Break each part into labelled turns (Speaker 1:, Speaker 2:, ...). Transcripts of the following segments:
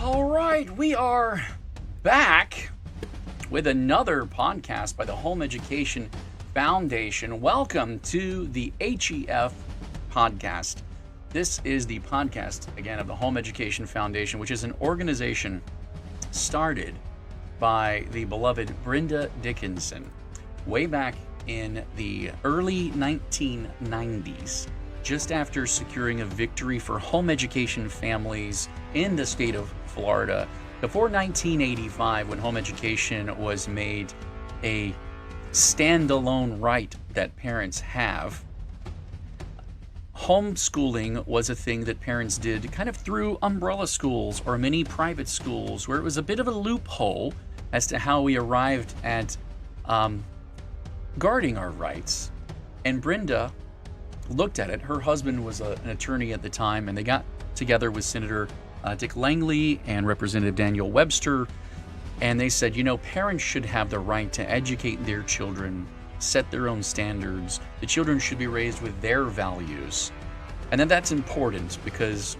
Speaker 1: All right, we are back with another podcast by the Home Education Foundation. Welcome to the HEF podcast. This is the podcast, again, of the Home Education Foundation, which is an organization started by the beloved Brenda Dickinson way back in the early 1990s, just after securing a victory for home education families in the state of Florida. Before 1985, when home education was made a standalone right that parents have, homeschooling was a thing that parents did kind of through umbrella schools or mini private schools, where it was a bit of a loophole as to how we arrived at guarding our rights. And Brenda looked at it. Her husband was an attorney at the time, and they got together with Senator Dick Langley and Representative Daniel Webster, and they said, parents should have the right to educate their children, set their own standards. The children should be raised with their values. And then that's important because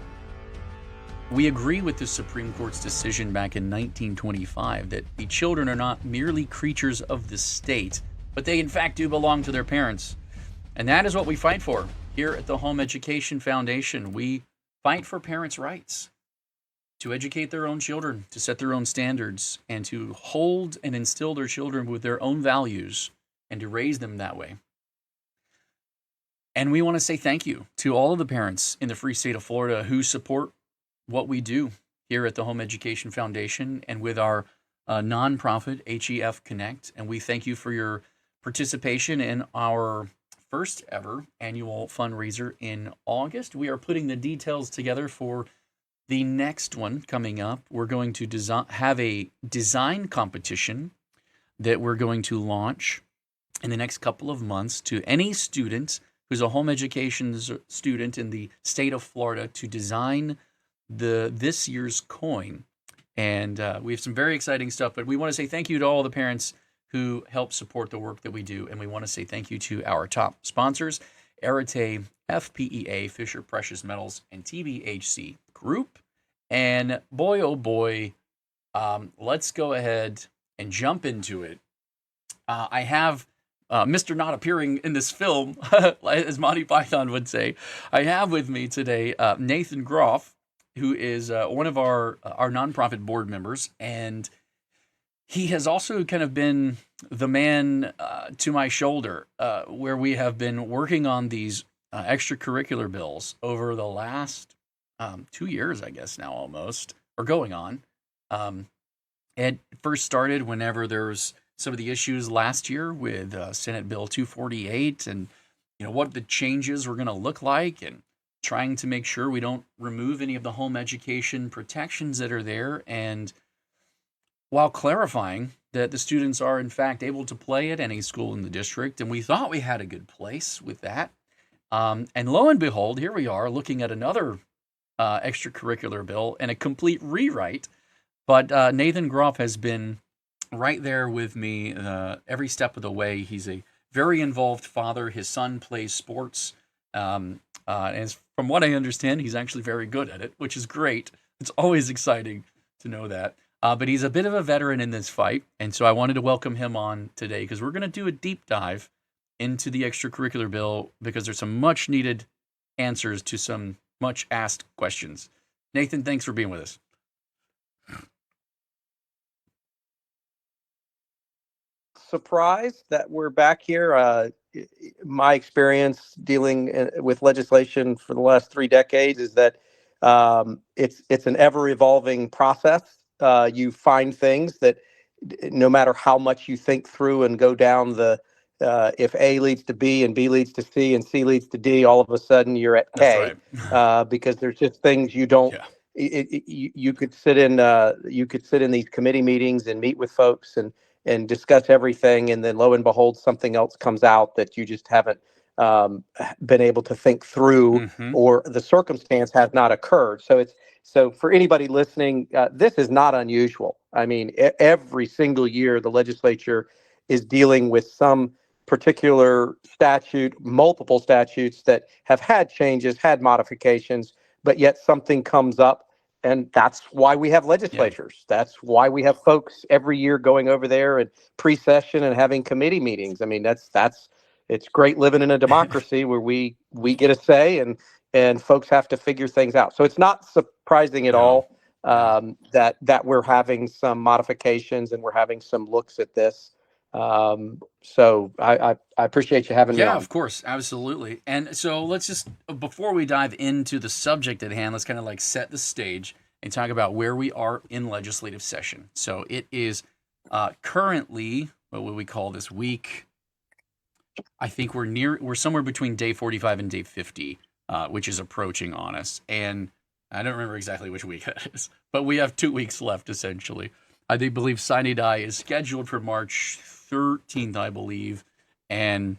Speaker 1: we agree with the Supreme Court's decision back in 1925 that the children are not merely creatures of the state, but they in fact do belong to their parents. And that is what we fight for here at the Home Education Foundation. We fight for parents' rights to educate their own children, to set their own standards, and to hold and instill their children with their own values and to raise them that way. And we want to say thank you to all of the parents in the free state of Florida who support what we do here at the Home Education Foundation and with our nonprofit, HEF Connect. And we thank you for your participation in our first ever annual fundraiser in August. We are putting the details together for the next one coming up. We're going to have a design competition that we're going to launch in the next couple of months to any student who's a home education student in the state of Florida to design this year's coin. And we have some very exciting stuff, but we want to say thank you to all the parents who help support the work that we do. And we want to say thank you to our top sponsors, Arete, FPEA, Fisher Precious Metals, and TBHC Group. And boy, oh boy, let's go ahead and jump into it. I have Mr. Not Appearing in this film, as Monty Python would say. I have with me today Nathan Groff, who is one of our nonprofit board members, and he has also kind of been the man to my shoulder, where we have been working on these extracurricular bills over the last 2 years, I guess now almost, or going on. It first started whenever there was some of the issues last year with Senate Bill 248 and, what the changes were going to look like and trying to make sure we don't remove any of the home education protections that are there, and while clarifying that the students are in fact able to play at any school in the district. And we thought we had a good place with that. And lo and behold, here we are looking at another extracurricular bill and a complete rewrite. But Nathan Groff has been right there with me every step of the way. He's a very involved father. His son plays sports. And from what I understand, he's actually very good at it, which is great. It's always exciting to know that. But he's a bit of a veteran in this fight, and so I wanted to welcome him on today because we're going to do a deep dive into the extracurricular bill because there's some much-needed answers to some much-asked questions. Nathan, thanks for being with us.
Speaker 2: Surprised that we're back here. My experience dealing with legislation for the last 3 decades is that it's an ever-evolving process. You find things that no matter how much you think through and go down if A leads to B and B leads to C and C leads to D, all of a sudden you're at K.
Speaker 1: That's right.
Speaker 2: Because there's just things you don't. Yeah. You could sit in these committee meetings and meet with folks and discuss everything, and then lo and behold, something else comes out that you just haven't been able to think through, or the circumstance has not occurred. So for anybody listening, this is not unusual. I mean, every single year, the legislature is dealing with some particular statute, multiple statutes that have had changes, had modifications, but yet something comes up And that's why we have legislatures. That's why we have folks every year going over there and pre-session and having committee meetings. I mean, it's great living in a democracy where we get a say, and folks have to figure things out. So it's not surprising at all that we're having some modifications and we're having some looks at this. So I appreciate you having me on.
Speaker 1: Yeah, of course. Absolutely. And so let's just, before we dive into the subject at hand, let's kind of like set the stage and talk about where we are in legislative session. So it is currently, what would we call this week? I think we're somewhere between day 45 and day 50, which is approaching on us. And I don't remember exactly which week that is, but we have 2 weeks left, essentially. I believe Sine Die is scheduled for March 13th, I believe, and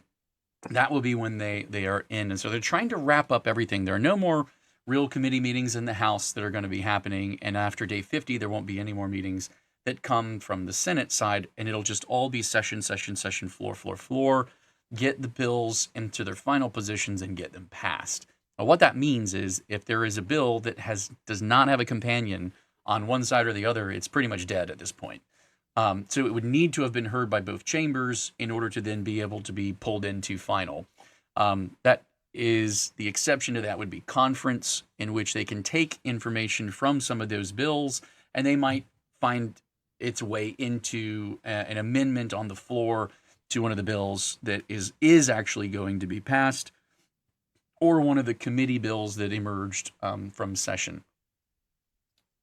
Speaker 1: that will be when they are in. And so they're trying to wrap up everything. There are no more real committee meetings in the House that are going to be happening, and after day 50, there won't be any more meetings that come from the Senate side, and it'll just all be session, floor, get the bills into their final positions and get them passed. Now, what that means is if there is a bill that does not have a companion on one side or the other, it's pretty much dead at this point. So it would need to have been heard by both chambers in order to then be able to be pulled into final. That is the exception to that would be conference, in which they can take information from some of those bills and they might find its way into an amendment on the floor to one of the bills that is actually going to be passed, or one of the committee bills that emerged from session.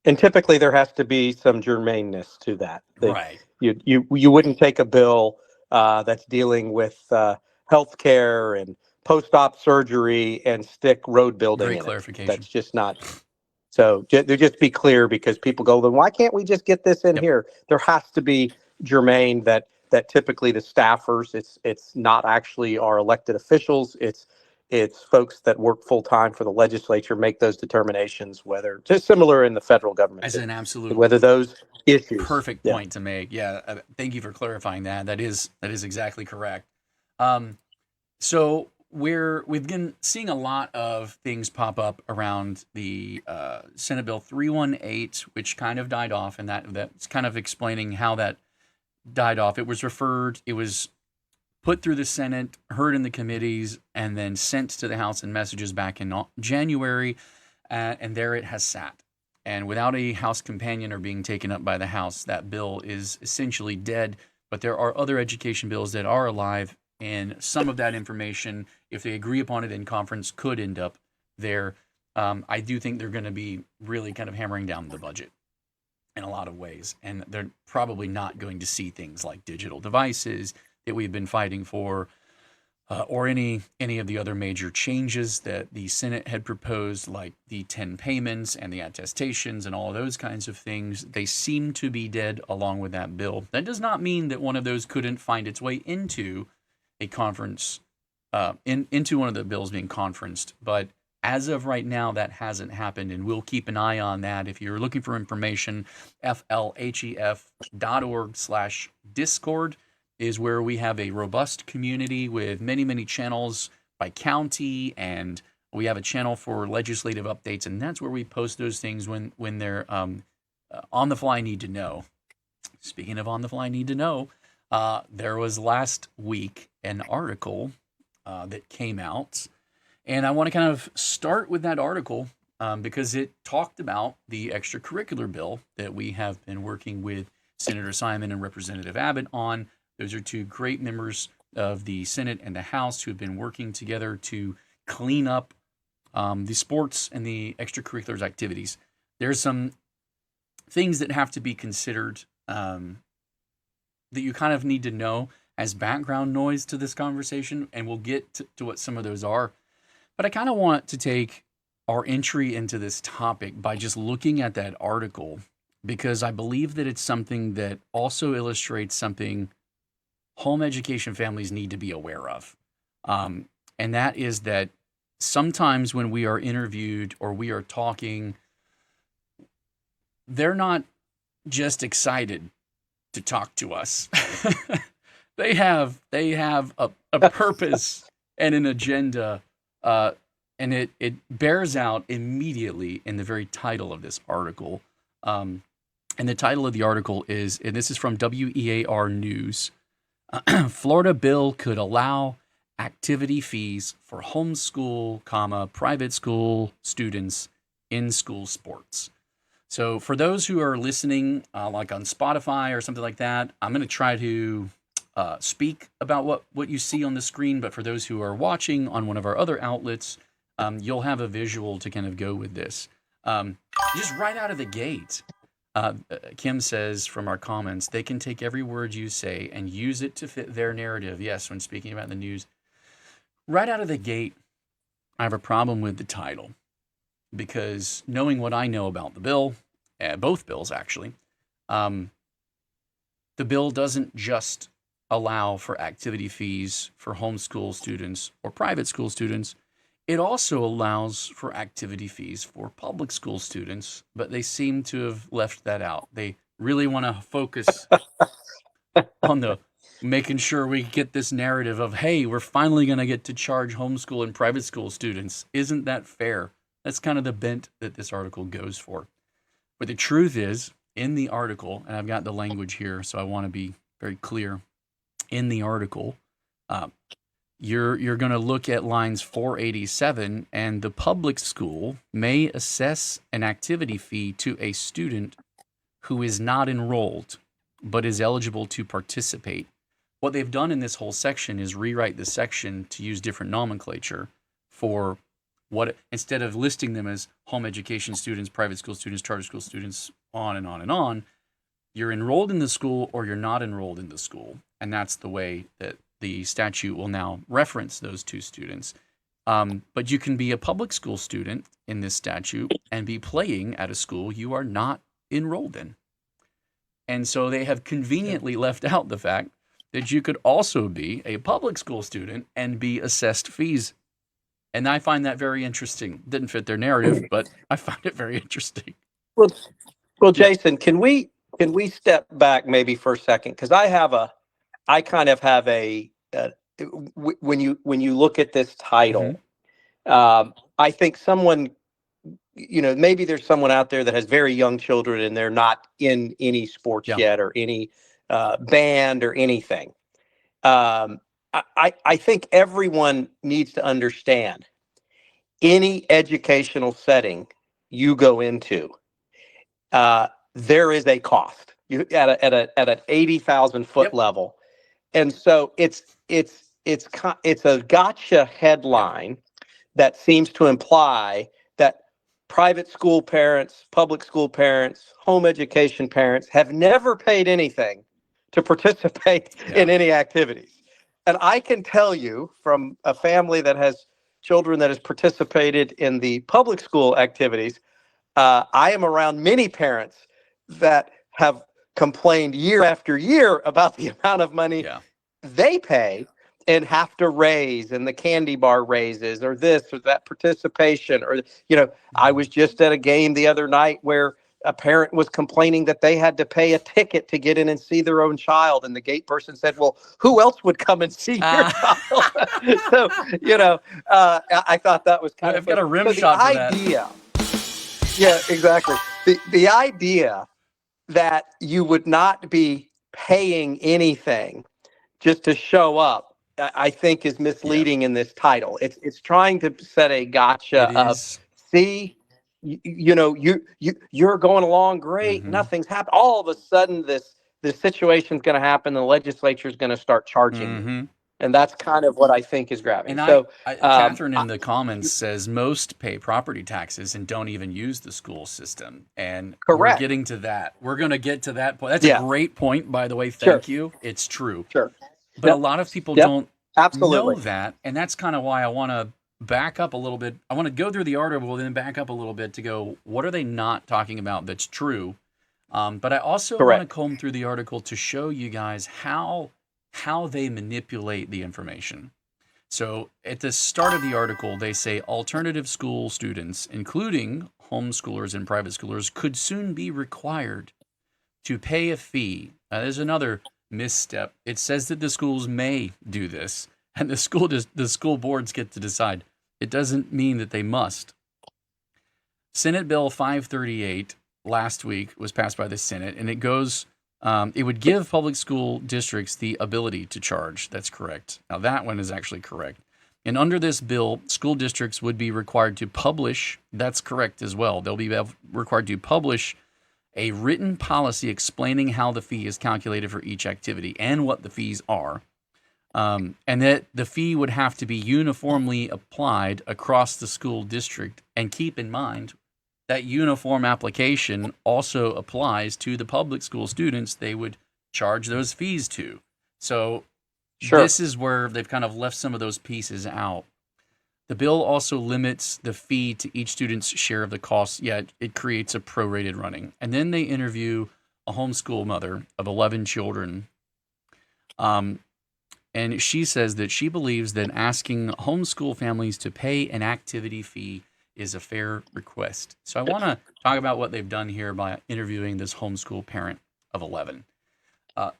Speaker 2: And typically there has to be some germaneness to that.
Speaker 1: Right.
Speaker 2: You wouldn't take a bill that's dealing with healthcare and post-op surgery and stick road building
Speaker 1: Great
Speaker 2: in
Speaker 1: clarification.
Speaker 2: it. That's just not. So just be clear, because people go, then why can't we just get this in here? There has to be germane that typically the staffers, it's not actually our elected officials. It's folks that work full time for the legislature make those determinations, whether just similar in the federal government.
Speaker 1: As an absolute
Speaker 2: whether those issues.
Speaker 1: Perfect point to make. Yeah. Thank you for clarifying that. That is exactly correct. So we've been seeing a lot of things pop up around the Senate Bill 318, which kind of died off, and that's kind of explaining how that died off. It was put through the Senate, heard in the committees, and then sent to the House in messages back in January, and there it has sat. And without a House companion or being taken up by the House, that bill is essentially dead. But there are other education bills that are alive, and some of that information, if they agree upon it in conference, could end up there. I do think they're going to be really kind of hammering down the budget in a lot of ways, and they're probably not going to see things like digital devices that we've been fighting for, or any of the other major changes that the Senate had proposed, like the 10 payments and the attestations and all of those kinds of things. They seem to be dead along with that bill. That does not mean that one of those couldn't find its way into a conference, into one of the bills being conferenced. But as of right now, that hasn't happened, and we'll keep an eye on that. If you're looking for information, flhef.org/Discord is where we have a robust community with many, many channels by county, and we have a channel for legislative updates, and that's where we post those things when they're on the fly need to know. Speaking of on the fly need to know, there was last week an article that came out, and I want to kind of start with that article because it talked about the extracurricular bill that we have been working with Senator Simon and Representative Abbott on. Those are two great members of the Senate and the House who have been working together to clean up the sports and the extracurriculars activities. There's some things that have to be considered that you kind of need to know as background noise to this conversation, and we'll get to what some of those are. But I kind of want to take our entry into this topic by just looking at that article, because I believe that it's something that also illustrates something home education families need to be aware of. And that is that sometimes when we are interviewed or we are talking, they're not just excited to talk to us. They have a purpose and an agenda and it bears out immediately in the very title of this article. And the title of the article is, and this is from WEAR News, Florida bill could allow activity fees for homeschool, private school students in school sports. So for those who are listening, like on Spotify or something like that, I'm going to try to speak about what you see on the screen. But for those who are watching on one of our other outlets, you'll have a visual to kind of go with this. Just right out of the gate, Kim says from our comments, they can take every word you say and use it to fit their narrative. Yes, when speaking about the news. Right out of the gate, I have a problem with the title because knowing what I know about the bill, both bills actually, the bill doesn't just allow for activity fees for homeschool students or private school students. It also allows for activity fees for public school students, but they seem to have left that out. They really want to focus on the making sure we get this narrative of, hey, we're finally going to get to charge homeschool and private school students. Isn't that fair? That's kind of the bent that this article goes for. But the truth is, in the article, and I've got the language here, so I want to be very clear. In the article, you're going to look at lines 487, and the public school may assess an activity fee to a student who is not enrolled but is eligible to participate. What they've done in this whole section is rewrite the section to use different nomenclature for what, instead of listing them as home education students, private school students, charter school students, on and on and on, you're enrolled in the school or you're not enrolled in the school. And that's the way that the statute will now reference those two students. But you can be a public school student in this statute and be playing at a school you are not enrolled in. And so they have conveniently left out the fact that you could also be a public school student and be assessed fees. And I find that very interesting. Didn't fit their narrative, but I find it very interesting.
Speaker 2: Well, Jason, can we step back maybe for a second? Because I kind of have a when you look at this title, I think someone, maybe there's someone out there that has very young children and they're not in any sports yet or any band or anything. I think everyone needs to understand any educational setting you go into, there is a cost at an 80,000 foot level. And so it's a gotcha headline that seems to imply that private school parents, public school parents, home education parents have never paid anything to participate in any activities. And I can tell you from a family that has children that has participated in the public school activities, I am around many parents that have complained year after year about the amount of money they pay and have to raise, and the candy bar raises, or this or that participation, or, I was just at a game the other night where a parent was complaining that they had to pay a ticket to get in and see their own child. And the gate person said, well, who else would come and see your child? So, I thought that was kind of,
Speaker 1: I've got a rim shot for that.
Speaker 2: Yeah, exactly. The idea that you would not be paying anything just to show up, I think is misleading in this title. It's trying to set a gotcha of, see, you're going along great. Nothing's happened. All of a sudden, this situation's going to happen. The legislature is going to start charging you. And that's kind of what I think is grabbing.
Speaker 1: And Catherine in the comments says most pay property taxes and don't even use the school system. And we're getting to that. We're going to get to that point. That's a great point, by the way. Thank you. It's true. But a lot of people don't know that. And that's kind of why I want to back up a little bit. I want to go through the article and then back up a little bit to go, what are they not talking about that's true? But I also want to comb through the article to show you guys how they manipulate the information. So at the start of the article, they say alternative school students, including homeschoolers and private schoolers, could soon be required to pay a fee. There's another misstep. It says that the schools may do this, and the school boards get to decide. It doesn't mean that they must. Senate Bill 538 last week was passed by the Senate, and it would give public school districts the ability to charge. That's correct. Now, that one is actually correct. And under this bill, school districts would be required to publish, that's correct as well. They'll be required to publish a written policy explaining how the fee is calculated for each activity and what the fees are. And that the fee would have to be uniformly applied across the school district. And keep in mind that uniform application also applies to the public school students they would charge those fees to. So this is where they've kind of left some of those pieces out. The bill also limits the fee to each student's share of the costs, yet it creates a prorated running. And then they interview a homeschool mother of 11 children. And she says that she believes that asking homeschool families to pay an activity fee is a fair request. So I want to talk about what they've done here by interviewing this homeschool parent of 11.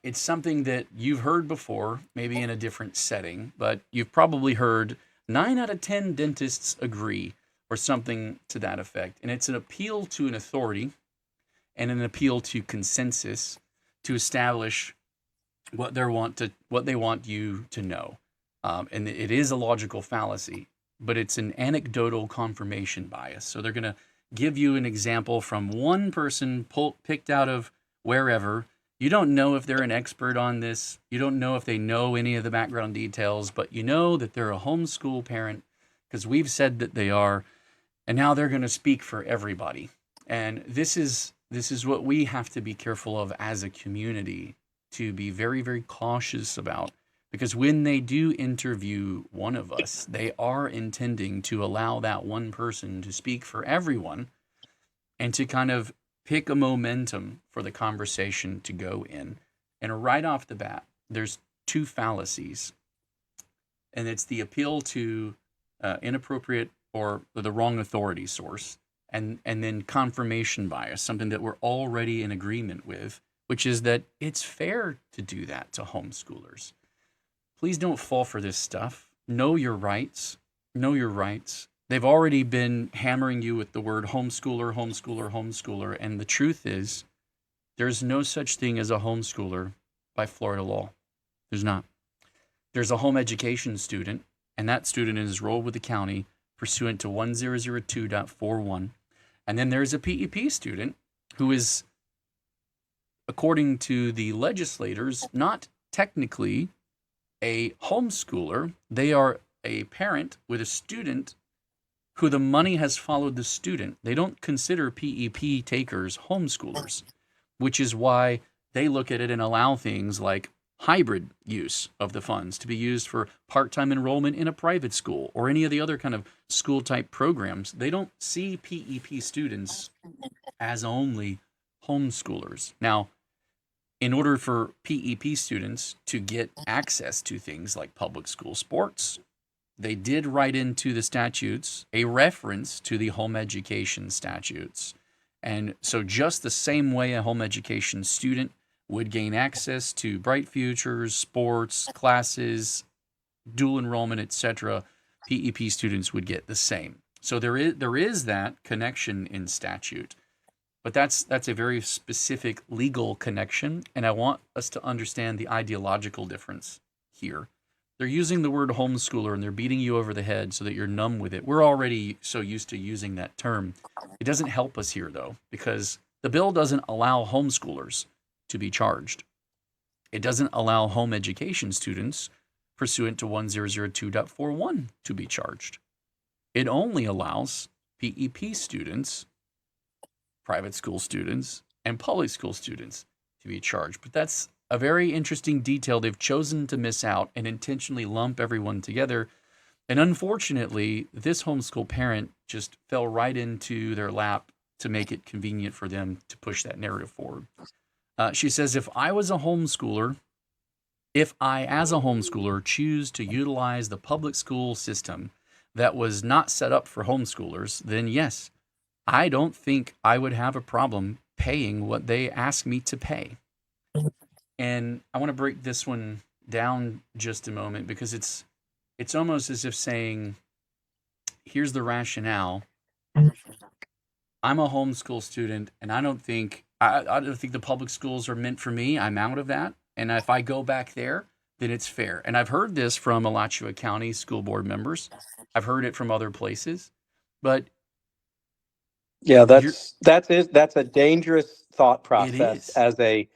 Speaker 1: It's something that you've heard before, maybe in a different setting, but you've probably heard 9 out of 10 dentists agree, or something to that effect. And it's an appeal to an authority and an appeal to consensus to establish what they want you to know. And it is a logical fallacy, but it's an anecdotal confirmation bias. So they're going to give you an example from one person picked out of wherever. You don't know if they're an expert on this. You don't know if they know any of the background details, but you know that they're a homeschool parent because we've said that they are, and now they're going to speak for everybody. And this is what we have to be careful of as a community, to be very, very cautious about, because when they do interview one of us, they are intending to allow that one person to speak for everyone and to kind of pick a momentum for the conversation to go in. And right off the bat, there's 2 fallacies. And it's the appeal to inappropriate or the wrong authority source, and then confirmation bias, something that we're already in agreement with, which is that it's fair to do that to homeschoolers. Please don't fall for this stuff. Know your rights. Know your rights. They've already been hammering you with the word homeschooler, homeschooler, homeschooler. And the truth is, there's no such thing as a homeschooler by Florida law. There's not. There's a home education student, and that student is enrolled with the county pursuant to 1002.41. And then there's a PEP student who is, according to the legislators, not technically a homeschooler. They are a parent with a student who the money has followed the student. They don't consider PEP takers homeschoolers, which is why they look at it and allow things like hybrid use of the funds to be used for part-time enrollment in a private school or any of the other kind of school-type programs. They don't see PEP students as only homeschoolers. Now, in order for PEP students to get access to things like public school sports, they did write into the statutes a reference to the home education statutes. And so just the same way a home education student would gain access to Bright Futures, sports, classes, dual enrollment, etc., PEP students would get the same. So there is that connection in statute. But that's a very specific legal connection, and I want us to understand the ideological difference here. They're using the word homeschooler, and they're beating you over the head so that you're numb with it. We're already so used to using that term. It doesn't help us here, though, because the bill doesn't allow homeschoolers to be charged. It doesn't allow home education students pursuant to 1002.41 to be charged. It only allows PEP students, private school students, and public school students to be charged. But that's a very interesting detail they've chosen to miss out and intentionally lump everyone together. And unfortunately, this homeschool parent just fell right into their lap to make it convenient for them to push that narrative forward. She says, if I, as a homeschooler, choose to utilize the public school system that was not set up for homeschoolers, then yes, I don't think I would have a problem paying what they ask me to pay. And I want to break this one down just a moment, because it's almost as if saying, here's the rationale. I'm a homeschool student, and I don't think the public schools are meant for me. I'm out of that, and if I go back there, then it's fair. And I've heard this from Alachua County school board members. I've heard it from other places, but
Speaker 2: Yeah,
Speaker 1: you're
Speaker 2: that's a dangerous thought
Speaker 1: it
Speaker 2: process
Speaker 1: is.
Speaker 2: and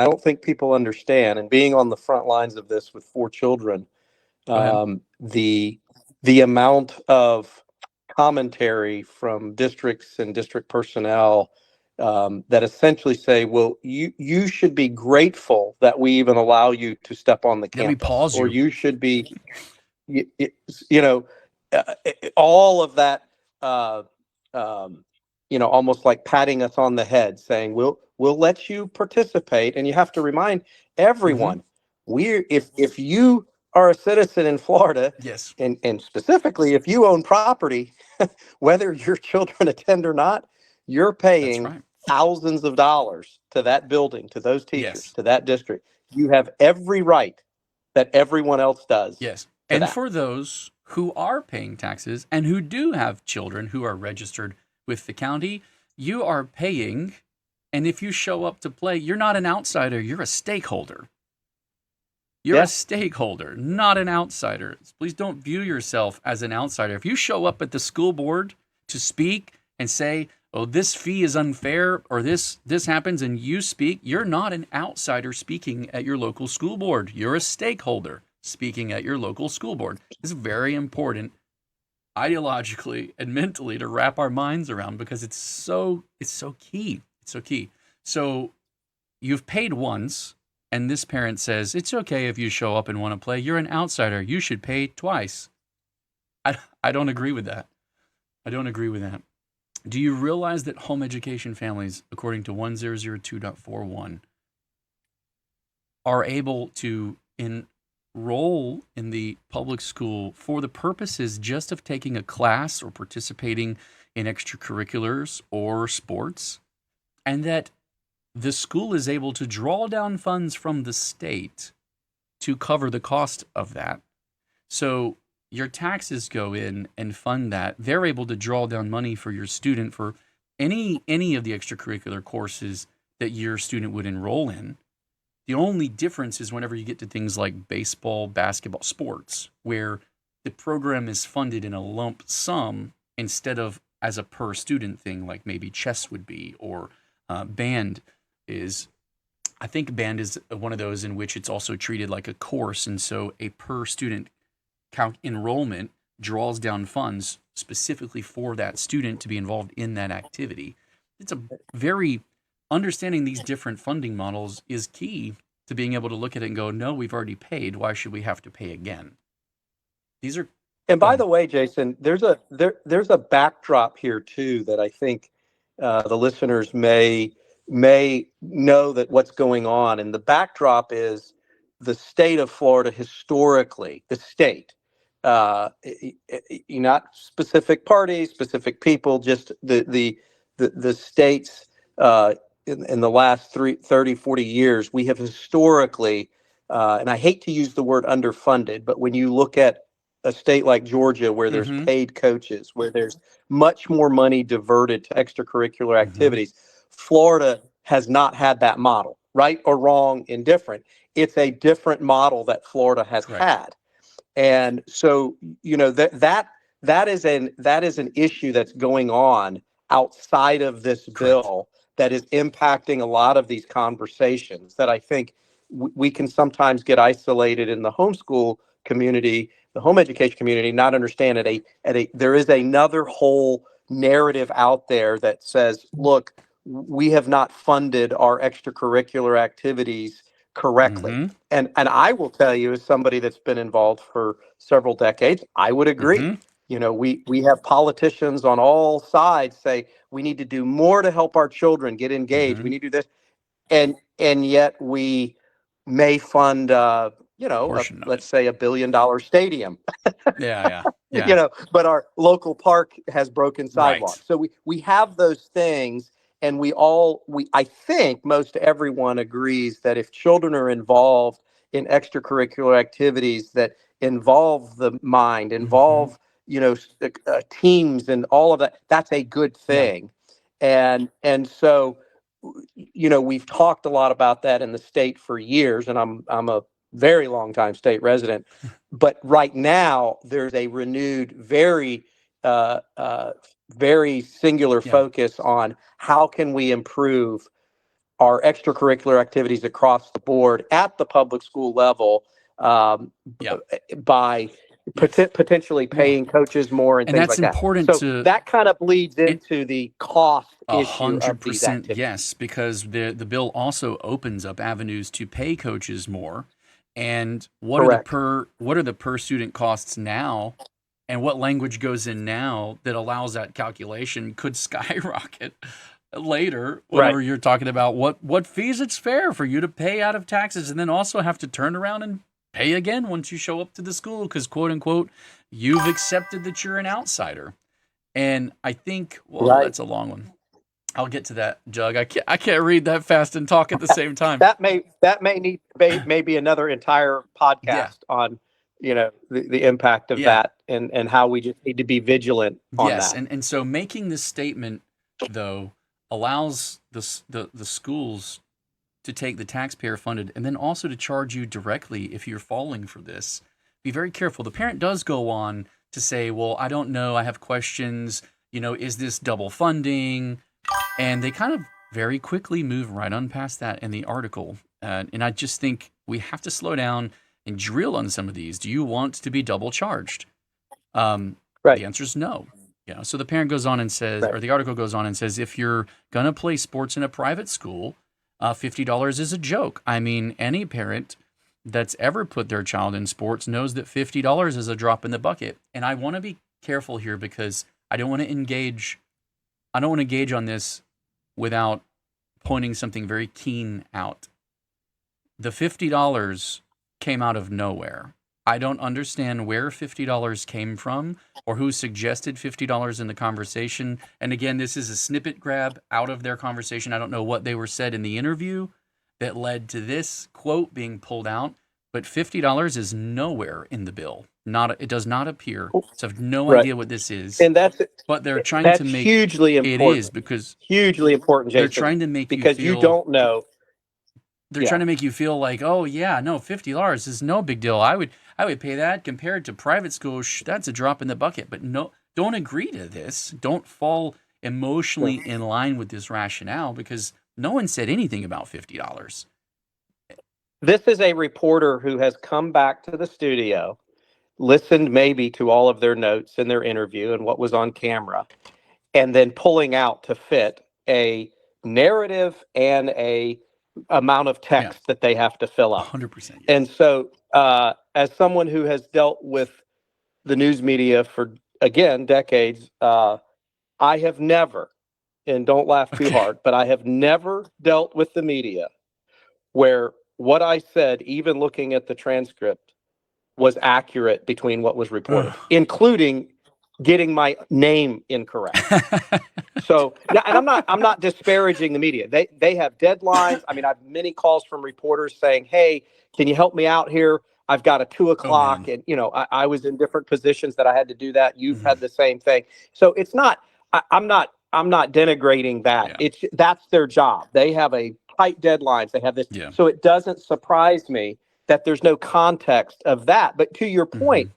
Speaker 2: I don't think people understand. And being on the front lines of this with 4 children,
Speaker 1: Go ahead.
Speaker 2: the amount of commentary from districts and district personnel that essentially say, "Well, you should be grateful that we even allow you to step on the
Speaker 1: Let me
Speaker 2: campus,"
Speaker 1: pause
Speaker 2: or
Speaker 1: you.
Speaker 2: you should be, you, you know, all of that. Uh, Almost like patting us on the head, saying, "We'll let you participate." And you have to remind
Speaker 1: Mm-hmm.
Speaker 2: everyone, if you are a citizen in Florida,
Speaker 1: Yes,
Speaker 2: and specifically if you own property, whether your children attend or not, you're
Speaker 1: that's
Speaker 2: paying
Speaker 1: right.
Speaker 2: thousands of dollars to that building, to those teachers,
Speaker 1: Yes,
Speaker 2: to that district. You have every right that everyone else does
Speaker 1: yes.
Speaker 2: to
Speaker 1: And
Speaker 2: that.
Speaker 1: for those who are paying taxes and who do have children who are registered with the county, you are paying. And if you show up to play, you're not an outsider, you're a stakeholder. You're a
Speaker 2: Yeah.
Speaker 1: stakeholder, not an outsider. Please don't view yourself as an outsider. If you show up at the school board to speak and say, "Oh, this fee is unfair," or this happens, and you speak, you're not an outsider speaking at your local school board. You're a stakeholder speaking at your local school board. It's very important ideologically and mentally to wrap our minds around, because it's so key. It's so key. So you've paid once, and this parent says, "It's okay if you show up and want to play. You're an outsider. You should pay twice." I don't agree with that. I don't agree with that. Do you realize that home education families, according to 1002.41, are able to enroll in the public school for the purposes just of taking a class or participating in extracurriculars or sports, and that the school is able to draw down funds from the state to cover the cost of that? So your taxes go in and fund that. They're able to draw down money for your student for any of the extracurricular courses that your student would enroll in. The only difference is whenever you get to things like baseball, basketball, sports, where the program is funded in a lump sum instead of as a per student thing, like maybe chess would be, or band is. I think band is one of those in which it's also treated like a course, and so a per student count enrollment draws down funds specifically for that student to be involved in that activity. It's a very understanding these different funding models is key to being able to look at it and go, "No, we've already paid. Why should we have to pay again?" These are
Speaker 2: And
Speaker 1: Go
Speaker 2: by
Speaker 1: ahead.
Speaker 2: the way, Jason, there's a backdrop here too that I think the listeners may know that what's going on. And the backdrop is the state of Florida historically, the state, not specific parties, specific people, just the states in the last 30, 40 years, we have historically, and I hate to use the word underfunded, but when you look at a state like Georgia, where there's
Speaker 1: Mm-hmm.
Speaker 2: paid coaches, where there's much more money diverted to extracurricular
Speaker 1: Mm-hmm.
Speaker 2: activities, Florida has not had that model, right or wrong, indifferent. It's a different model that Florida has
Speaker 1: Correct.
Speaker 2: had. And so, that is an issue that's going on outside of this
Speaker 1: Correct.
Speaker 2: bill that is impacting a lot of these conversations that I think we can sometimes get isolated in the homeschool community, the home education community, not understand there is another whole narrative out there that says, look, we have not funded our extracurricular activities correctly.
Speaker 1: Mm-hmm.
Speaker 2: And I will tell you, as somebody that's been involved for several decades, I would agree.
Speaker 1: Mm-hmm.
Speaker 2: We have politicians on all sides say we need to do more to help our children get engaged.
Speaker 1: Mm-hmm.
Speaker 2: We need to do this, and yet we may fund,
Speaker 1: Portion of it.
Speaker 2: let's say $1 billion stadium,
Speaker 1: Yeah. Yeah. Yeah.
Speaker 2: but our local park has broken
Speaker 1: Right.
Speaker 2: sidewalks. So we have those things, and I think most everyone agrees that if children are involved in extracurricular activities that involve the mind,
Speaker 1: Mm-hmm.
Speaker 2: involve teams and all of that. That's a good thing. And so, we've talked a lot about that in the state for years, and I'm a very long time state resident. But right now, there's a renewed, uh, uh, very singular focus on how can we improve our extracurricular activities across the board at the public school level, by potentially paying coaches more and things
Speaker 1: that's
Speaker 2: like that.
Speaker 1: important.
Speaker 2: So that kind of bleeds into the cost issue of these
Speaker 1: 100%,
Speaker 2: activities.
Speaker 1: yes, because the bill also opens up avenues to pay coaches more. And what
Speaker 2: Correct.
Speaker 1: are the per student costs now, and what language goes in now that allows that calculation could skyrocket later whenever you're talking about what fees it's fair for you to pay out of taxes, and then also have to turn around and pay again once you show up to the school because, quote unquote, you've accepted that you're an outsider. And I think, that's a long one. I'll get to that, Jug. I can't read that fast and talk at the same time.
Speaker 2: That may need maybe another entire podcast on the impact of that and how we just need to be vigilant on that.
Speaker 1: And so making this statement though allows the schools to take the taxpayer funded and then also to charge you directly if you're falling for this. Be very careful. The parent does go on to say, well, I don't know, I have questions, is this double funding? And they kind of very quickly move right on past that in the article. And I just think we have to slow down and drill on some of these. Do you want to be double charged? The answer is no. So the parent goes on and says, or the article goes on and says, if you're going to play sports in a private school, $50 is a joke. I mean, any parent that's ever put their child in sports knows that $50 is a drop in the bucket. And I want to be careful here because I don't want to engage on this without pointing something very keen out. The $50 came out of nowhere. I don't understand where $50 came from or who suggested $50 in the conversation. And again, this is a snippet grab out of their conversation. I don't know what they were said in the interview that led to this quote being pulled out, but $50 is nowhere in the bill. It does not appear. So I have no idea what this is.
Speaker 2: And
Speaker 1: but they're trying to make
Speaker 2: hugely important.
Speaker 1: It is because
Speaker 2: hugely important, Jason.
Speaker 1: They're trying to make
Speaker 2: because you don't know.
Speaker 1: They're trying to make you feel like, oh yeah, no, $50 is no big deal. I would pay that compared to private school. That's a drop in the bucket. But no, don't agree to this. Don't fall emotionally in line with this rationale because no one said anything about $50.
Speaker 2: This is a reporter who has come back to the studio, listened maybe to all of their notes in their interview and what was on camera, and then pulling out to fit a narrative and a amount of text that they have to fill out.
Speaker 1: 100%. Yes.
Speaker 2: And so as someone who has dealt with the news media for, again, decades, I have never, and don't laugh too hard, but I have never dealt with the media where what I said, even looking at the transcript, was accurate between what was reported, including getting my name incorrect. So, and I'm not disparaging the media. They have deadlines. I mean, I have many calls from reporters saying, "Hey, can you help me out here? I've got a 2:00," and I was in different positions that I had to do that. You've had the same thing. So it's not. I'm not denigrating that. That's their job. They have a tight deadlines. They have this. So it doesn't surprise me that there's no context of that. But to your point,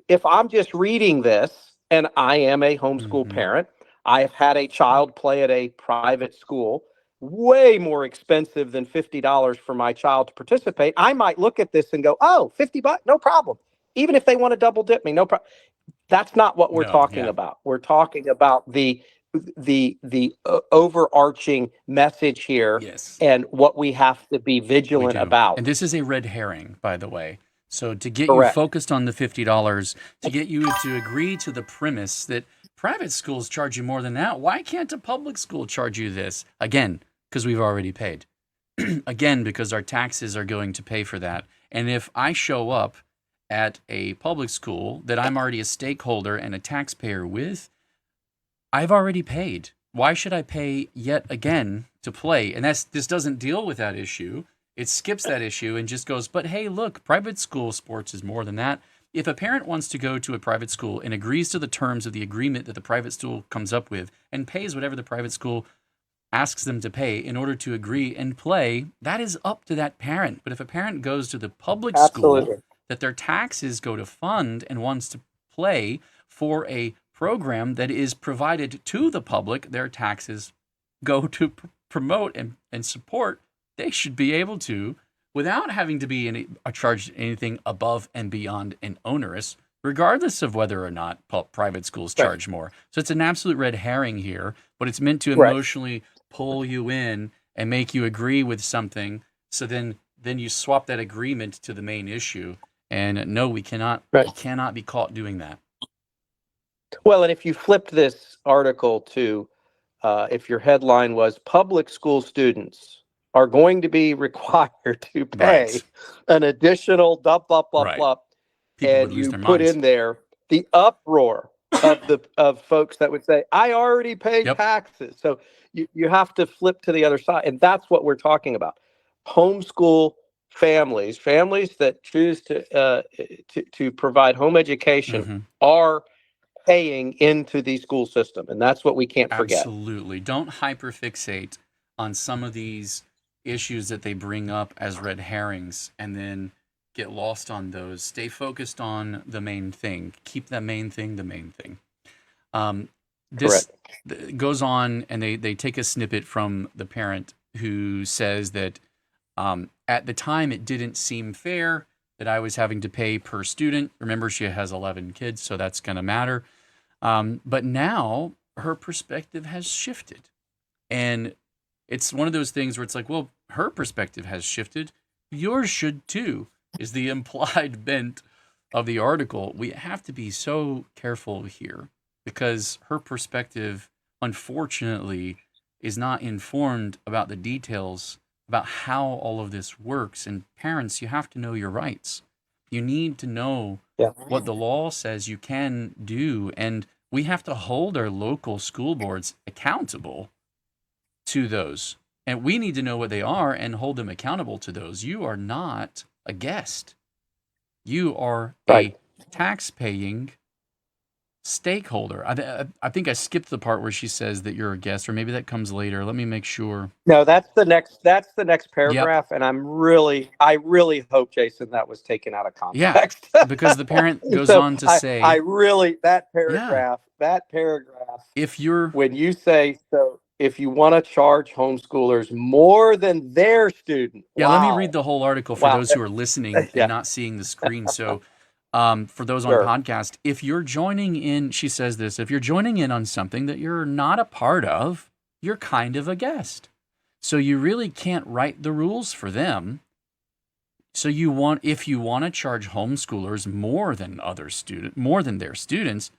Speaker 2: if I'm just reading this, and I am a homeschool parent, I have had a child play at a private school, way more expensive than $50 for my child to participate. I might look at this and go, oh, $50, no problem. Even if they want to double dip me, no problem. That's not what we're talking about. We're talking about the overarching message here and what we have to be vigilant about.
Speaker 1: And this is a red herring, by the way. So to get you focused on the $50, to get you to agree to the premise that private schools charge you more than that, why can't a public school charge you this? Again, because we've already paid. Again, because our taxes are going to pay for that. And if I show up at a public school that I'm already a stakeholder and a taxpayer with, I've already paid. Why should I pay yet again to play? And this doesn't deal with that issue. It skips that issue and just goes, but hey, look, private school sports is more than that. if a parent wants to go to a private school and agrees to the terms of the agreement that the private school comes up with and pays whatever the private school asks them to pay in order to agree and play, that is up to that parent. But if a parent goes to the public school
Speaker 2: Absolutely.
Speaker 1: that their taxes go to fund and wants to play for a program that is provided to the public, their taxes go to promote and support, they should be able to, without having to be charged anything above and beyond and onerous, regardless of whether or not private schools charge more. So it's an absolute red herring here, but it's meant to emotionally pull you in and make you agree with something. So then you swap that agreement to the main issue. And no, we cannot be caught doing that.
Speaker 2: Well, and if you flipped this article to, if your headline was public school students are going to be required to pay an additional and you put in there the uproar of folks that would say, I already pay taxes. So you have to flip to the other side. And that's what we're talking about. Homeschool families that choose to provide home education are paying into the school system. And that's what we can't forget.
Speaker 1: Absolutely. Don't hyperfixate on some of these issues that they bring up as red herrings and then get lost on those. Stay focused on the main thing. Keep the main thing the main thing. This goes on, and they take a snippet from the parent who says that at the time it didn't seem fair that I was having to pay per student. Remember, she has 11 kids, so that's going to matter. But now her perspective has shifted. And it's one of those things where it's like, well, her perspective has shifted. Yours should too, is the implied bent of the article. We have to be so careful here because her perspective, unfortunately, is not informed about the details about how all of this works. And parents, you have to know your rights. You need to know what the law says you can do. And we have to hold our local school boards accountable to those. And we need to know what they are and hold them accountable to those. You are not a guest. You are a tax-paying stakeholder. I think I skipped the part where she says that you're a guest, or maybe that comes later. Let me make sure.
Speaker 2: No, that's the next paragraph. And I really hope, Jason, that was taken out of context.
Speaker 1: Yeah, because the parent goes on to say,
Speaker 2: that paragraph, when you say, so if you want to charge homeschoolers more than their student.
Speaker 1: Yeah, let me read the whole article for those who are listening and not seeing the screen. So for those on podcast, if you're joining in, she says this, if you're joining in on something that you're not a part of, you're kind of a guest. So you really can't write the rules for them. So if you want to charge homeschoolers more than their students,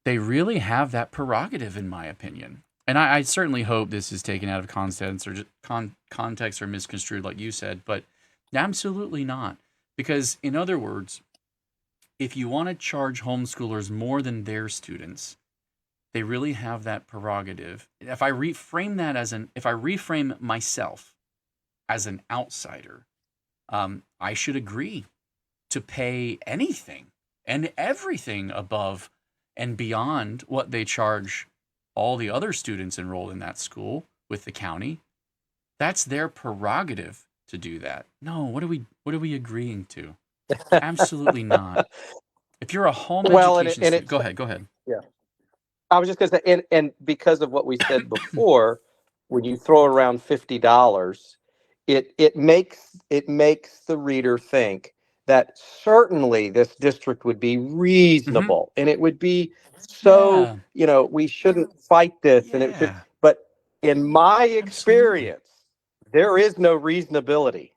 Speaker 1: they really have that prerogative, in my opinion. And I certainly hope this is taken out of context or just context or misconstrued, like you said, but absolutely not. Because in other words, if you want to charge homeschoolers more than their students, they really have that prerogative. If I reframe myself as an outsider, I should agree to pay anything and everything above and beyond what they charge all the other students enrolled in that school with the county. That's their prerogative to do that. No, what are we agreeing to? Absolutely not. If you're a home education student, go ahead.
Speaker 2: Yeah. I was just going to say, and because of what we said before, when you throw around $50, it makes the reader think that certainly this district would be reasonable and it would be so, we shouldn't fight this. And but in my experience, there is no reasonability.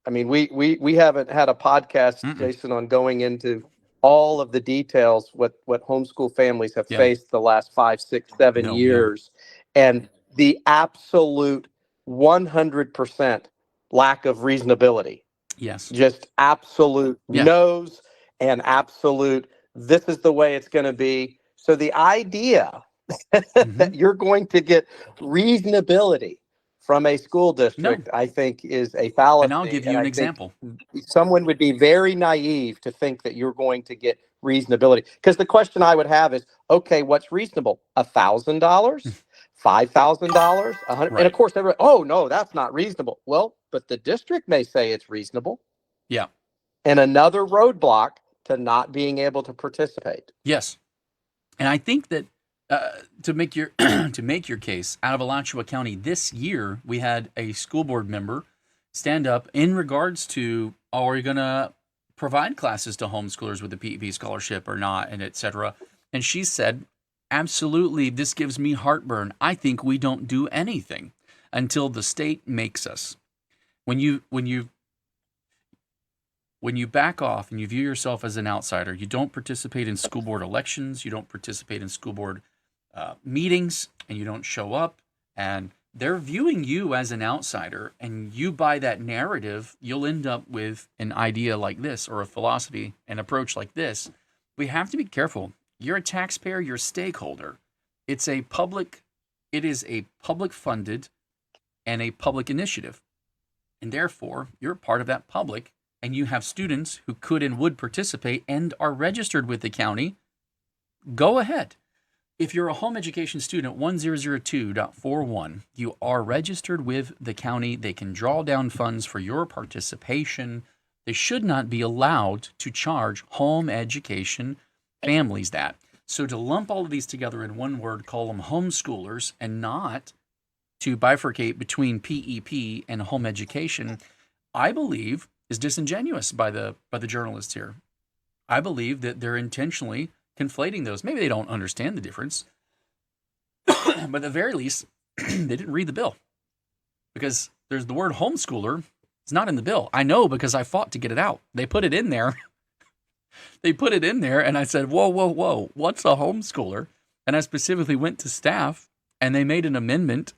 Speaker 2: I mean, we haven't had a podcast, Jason, on going into all of the details, what homeschool families have faced the last 5, 6, 7 years, and the absolute 100% lack of reasonability.
Speaker 1: Yes.
Speaker 2: Just absolute no's and absolute, this is the way it's going to be. So the idea that you're going to get reasonability from a school
Speaker 1: No.
Speaker 2: district, I think is a
Speaker 1: And
Speaker 2: fallacy.
Speaker 1: I'll give you an
Speaker 2: I think
Speaker 1: example.
Speaker 2: someone would be very naive to think that you're going to get reasonability. Because the question I would have is, okay, what's reasonable? $1,000, $5,000, $100, and of
Speaker 1: Right.
Speaker 2: course, everyone, oh no, that's not reasonable. Well, but the district may say it's reasonable,
Speaker 1: Yeah.
Speaker 2: and another roadblock to not being able to participate.
Speaker 1: Yes. And I think that to make your to make your case, out of Alachua County this year, we had a school board member stand up in regards to, oh, are you going to provide classes to homeschoolers with a PEP scholarship or not, and et cetera. And she said, absolutely, this gives me heartburn. I think we don't do anything until the state makes us. When you back off and you view yourself as an outsider, you don't participate in school board elections, you don't participate in school board meetings, and you don't show up, and they're viewing you as an outsider, and you buy that narrative, you'll end up with an idea like this, or a philosophy, an approach like this. We have to be careful. You're a taxpayer, you're a stakeholder. It is a public funded and a public initiative. And therefore, you're part of that public, and you have students who could and would participate and are registered with the county. Go ahead. If you're a home education student 1002.41, you are registered with the county. They can draw down funds for your participation. They should not be allowed to charge home education families that. So to lump all of these together in one word, call them homeschoolers, and not to bifurcate between PEP and home education, I believe is disingenuous by the journalists here. I believe that they're intentionally conflating those. Maybe they don't understand the difference, but at the very least, they didn't read the bill, because there's the word homeschooler. It's not in the bill. I know, because I fought to get it out. They put it in there. They put it in there, and I said, whoa, whoa, whoa, what's a homeschooler? And I specifically went to staff, and they made an amendment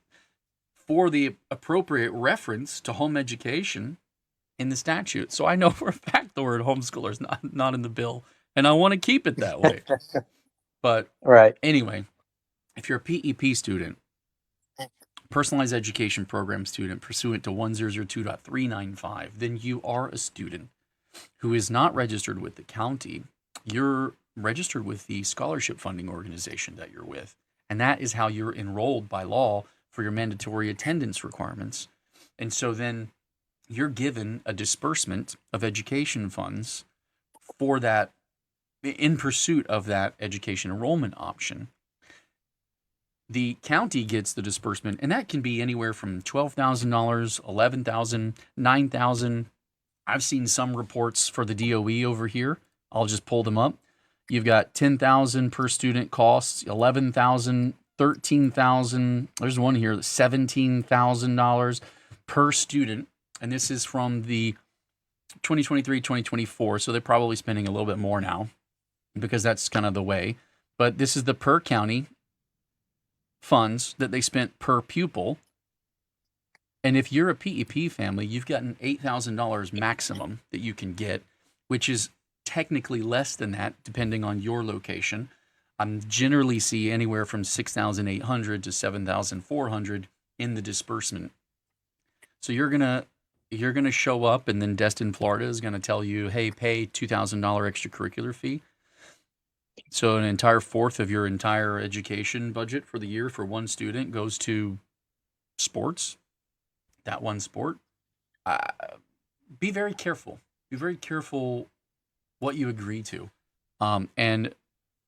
Speaker 1: for the appropriate reference to home education in the statute. So I know for a fact the word homeschooler is not in the bill, and I want to keep it that way. But
Speaker 2: Right.
Speaker 1: anyway, if you're a PEP student, personalized education program student pursuant to 1002.395, then you are a student who is not registered with the county. You're registered with the scholarship funding organization that you're with. And that is how you're enrolled by law for your mandatory attendance requirements. And so then you're given a disbursement of education funds for that, in pursuit of that education enrollment option. The county gets the disbursement, and that can be anywhere from $12,000, $11,000, $9,000. I've seen some reports for the DOE over here. I'll just pull them up. You've got $10,000 per student costs, $11,000, $13,000. There's one here, $17,000 per student. And this is from the 2023, 2024. So they're probably spending a little bit more now, because that's kind of the way. But this is the per county funds that they spent per pupil. And if you're a PEP family, you've got an $8,000 maximum that you can get, which is technically less than that, depending on your location. I generally see anywhere from $6,800 to $7,400 in the disbursement. So you're gonna show up, and then Destin, Florida is gonna tell you, hey, pay $2,000 extracurricular fee. So an entire fourth of your entire education budget for the year for one student goes to sports, that one sport. Be very careful. Be very careful what you agree to. And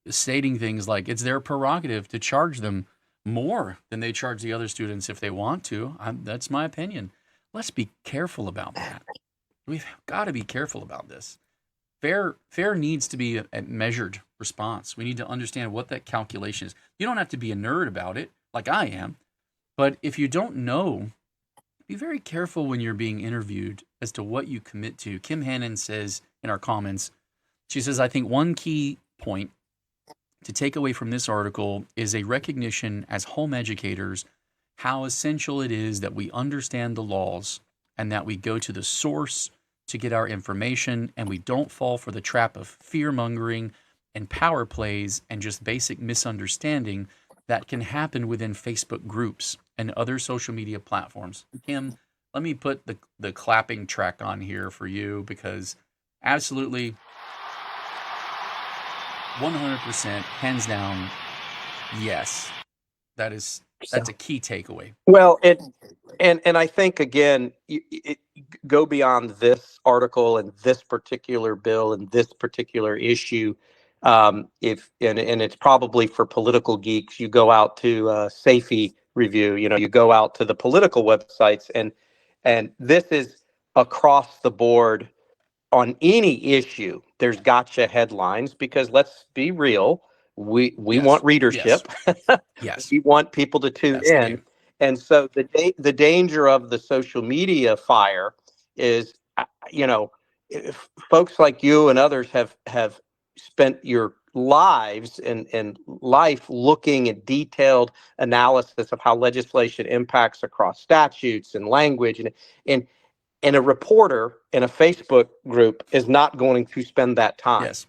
Speaker 1: stating things like it's their prerogative to charge them more than they charge the other students if they want to. That's my opinion. Let's be careful about that. We've got to be careful about this. Fair needs to be a measured response. We need to understand what that calculation is. You don't have to be a nerd about it, like I am. But if you don't know, be very careful when you're being interviewed as to what you commit to. Kim Hannon says in our comments, she says, I think one key point to take away from this article is a recognition as home educators how essential it is that we understand the laws and that we go to the source to get our information, and we don't fall for the trap of fear-mongering and power plays and just basic misunderstanding that can happen within Facebook groups. and other social media platforms. Kim, let me put the clapping track on here for you, because absolutely 100%, hands down, yes. That's a key takeaway.
Speaker 2: Well, and I think, again, go beyond this article and this particular bill and this particular issue. If and it's probably for political geeks, you go out to Safety Review, you go out to the political websites, and this is across the board on any issue. There's gotcha headlines, because let's be real, we
Speaker 1: Yes.
Speaker 2: want readership.
Speaker 1: Yes.
Speaker 2: We want people to tune
Speaker 1: That's the
Speaker 2: in.
Speaker 1: game.
Speaker 2: And so the danger of the social media fire is, if folks like you and others have spent your lives and life looking at detailed analysis of how legislation impacts across statutes and language, and a reporter in a Facebook group is not going to spend that time.
Speaker 1: Yes.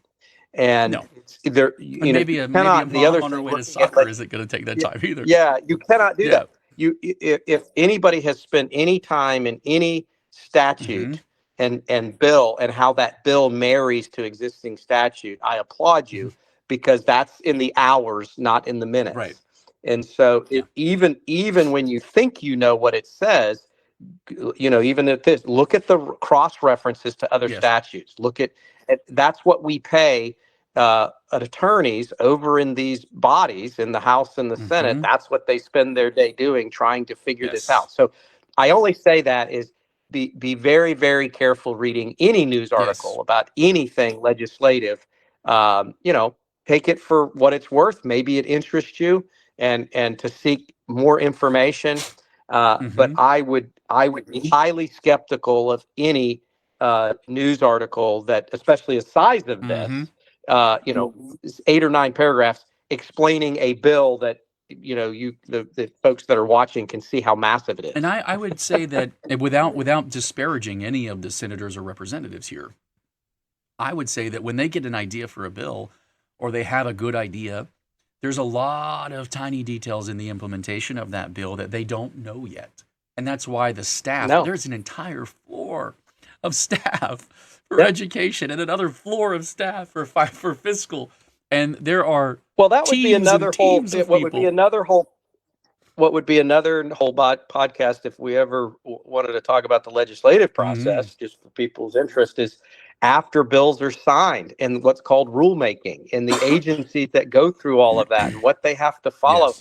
Speaker 2: And
Speaker 1: No.
Speaker 2: there,
Speaker 1: And maybe a mom
Speaker 2: the other
Speaker 1: on her
Speaker 2: thing,
Speaker 1: way to
Speaker 2: looking at
Speaker 1: soccer isn't going to take that time either.
Speaker 2: yeah, you cannot do
Speaker 1: Yeah.
Speaker 2: that. If anybody has spent any time in any statute and bill, and how that bill marries to existing statute, I applaud you, because that's in the hours, not in the minutes.
Speaker 1: Right.
Speaker 2: And so even when you think you know what it says, even at this, look at the cross references to other
Speaker 1: Yes.
Speaker 2: statutes. Look at that's what we pay attorneys over in these bodies, in the House and the Senate. That's what they spend their day doing, trying to figure this out. So I only say that is be very, very careful reading any news article about anything legislative. Take it for what it's worth. Maybe it interests you, and to seek more information. But I would be highly skeptical of any news article that, especially the size of this, 8 or 9 paragraphs explaining a bill that the folks that are watching can see how massive it is.
Speaker 1: And I would say that, without disparaging any of the senators or representatives here, I would say that when they get an idea for a bill, or they have a good idea, there's a lot of tiny details in the implementation of that bill that they don't know yet. And that's why the staff, there's an entire floor of staff for education, and another floor of staff for fiscal. And there are
Speaker 2: that would be another whole, what would be another whole podcast if we ever wanted to talk about the legislative process, just for people's interest, is after bills are signed and what's called rulemaking, and the agencies that go through all of that and what they have to follow.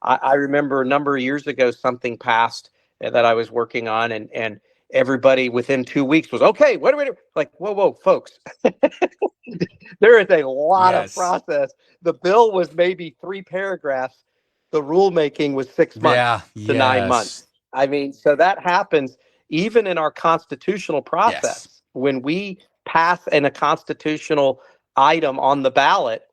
Speaker 2: I remember a number of years ago, something passed that I was working on, and everybody within 2 weeks was, okay, what do we do? Like, whoa, folks. There is a lot of process. The bill was maybe 3 paragraphs. The rulemaking was 6 months to 9 months. I mean, so that happens even in our constitutional process. When we pass a constitutional item on the ballot,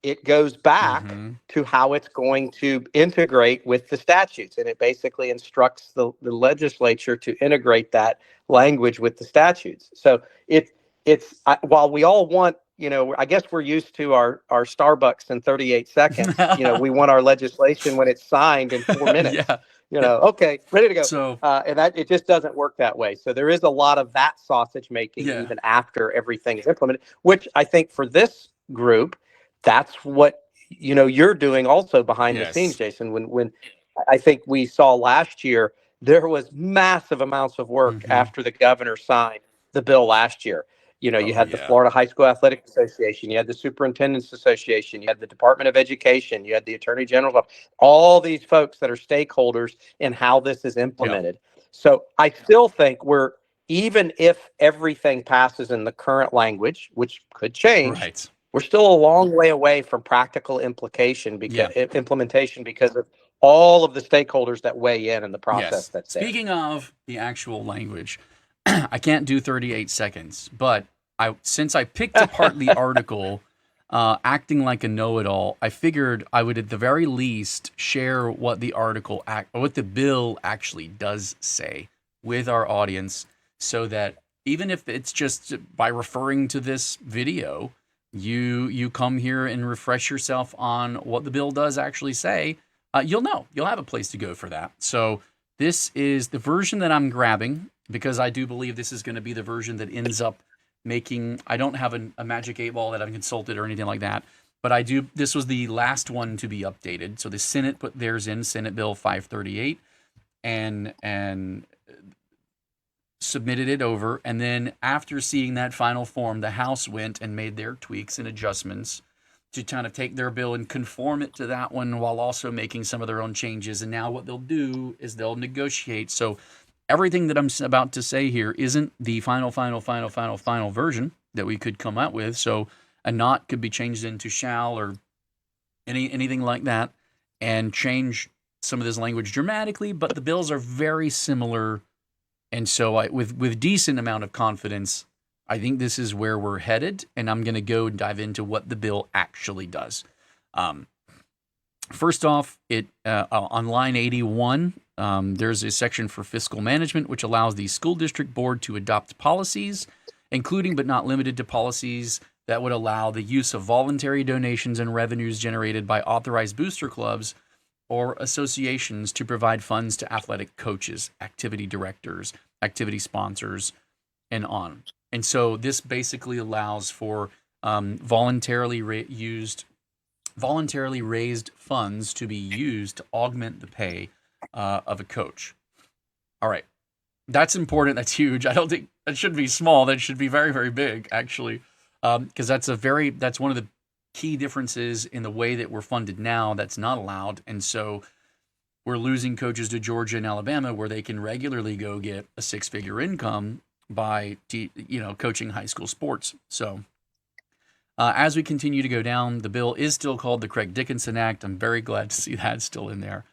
Speaker 2: it goes back to how it's going to integrate with the statutes. And it basically instructs the legislature to integrate that language with the statutes. So while we all want, I guess we're used to our Starbucks in 38 seconds. We want our legislation when it's signed in 4 minutes. Okay, ready to go.
Speaker 1: So,
Speaker 2: and that it just doesn't work that way. So there is a lot of that sausage making even after everything is implemented, which I think for this group, that's what you're doing also behind the scenes, Jason. When I think we saw last year, there was massive amounts of work after the governor signed the bill last year. You had the Florida High School Athletic Association, you had the Superintendents Association, you had the Department of Education, you had the Attorney General's office, all these folks that are stakeholders in how this is implemented. So I still think even if everything passes in the current language, which could change, we're still a long way away from practical implementation because of all of the stakeholders that weigh in the process. That's
Speaker 1: Speaking of the actual language, I can't do 38 seconds, but since I picked apart the article, acting like a know-it-all, I figured I would at the very least share what the bill actually does say with our audience, so that even if it's just by referring to this video, you come here and refresh yourself on what the bill does actually say. you'll have a place to go for that. So this is the version that I'm grabbing because I do believe this is going to be the version that ends up making. I don't have a magic 8 ball that I've consulted or anything like that, but I do. This was the last one to be updated. So the Senate put theirs in, Senate Bill 538, and submitted it over. And then after seeing that final form, the House went and made their tweaks and adjustments to kind of take their bill and conform it to that one while also making some of their own changes. And now what they'll do is they'll negotiate. So everything that I'm about to say here isn't the final version that we could come out with. So a not could be changed into shall or anything like that and change some of this language dramatically, but the bills are very similar. And so with decent amount of confidence, I think this is where we're headed, and I'm going to go and dive into what the bill actually does. First off, on line 81, there's a section for fiscal management, which allows the school district board to adopt policies, including but not limited to policies that would allow the use of voluntary donations and revenues generated by authorized booster clubs or associations to provide funds to athletic coaches, activity directors, activity sponsors, and on. And so this basically allows for voluntarily raised funds to be used to augment the pay of a coach. All right, that's important. That's huge. I don't think that should be small. That should be very, very big, actually, because that's one of the key differences in the way that we're funded now. That's not allowed, and so we're losing coaches to Georgia and Alabama, where they can regularly go get a 6-figure income by coaching high school sports. So as we continue to go down, the bill is still called the Craig Dickinson Act. I'm very glad to see that still in there.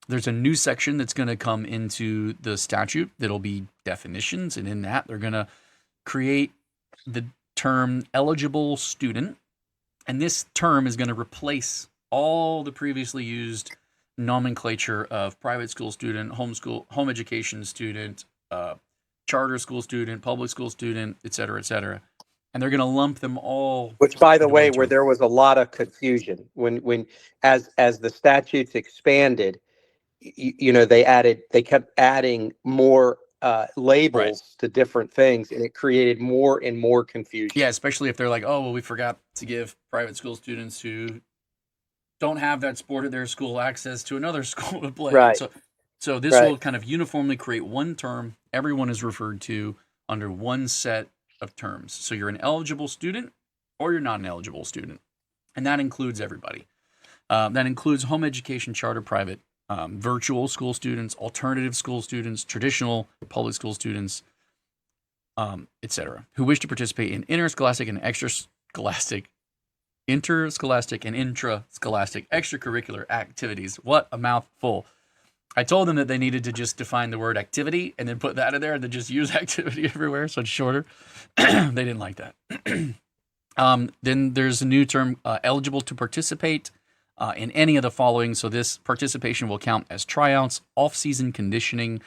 Speaker 1: There's a new section that's going to come into the statute that'll be definitions, and in that they're going to create the term eligible student, and this term is going to replace all the previously used nomenclature of private school student, homeschool, home education student, charter school student, public school student, et cetera, and they're going to lump them all.
Speaker 2: Which, by the way, where there was a lot of confusion when as the statutes expanded, they kept adding more labels to different things, and it created more and more confusion.
Speaker 1: Yeah, especially if they're like, oh, well, we forgot to give private school students who don't have that sport at their school access to another school to play.
Speaker 2: Right.
Speaker 1: So this will kind of uniformly create one term everyone is referred to under one set of terms. So you're an eligible student or you're not an eligible student. And that includes everybody. That includes home education, charter, private, virtual school students, alternative school students, traditional public school students, etc., who wish to participate in interscholastic and extrascholastic extracurricular activities. What a mouthful. I told them that they needed to just define the word activity and then put that in there and then just use activity everywhere so it's shorter. They didn't like that. Then there's a new term, eligible to participate in any of the following. So this participation will count as tryouts, off-season conditioning,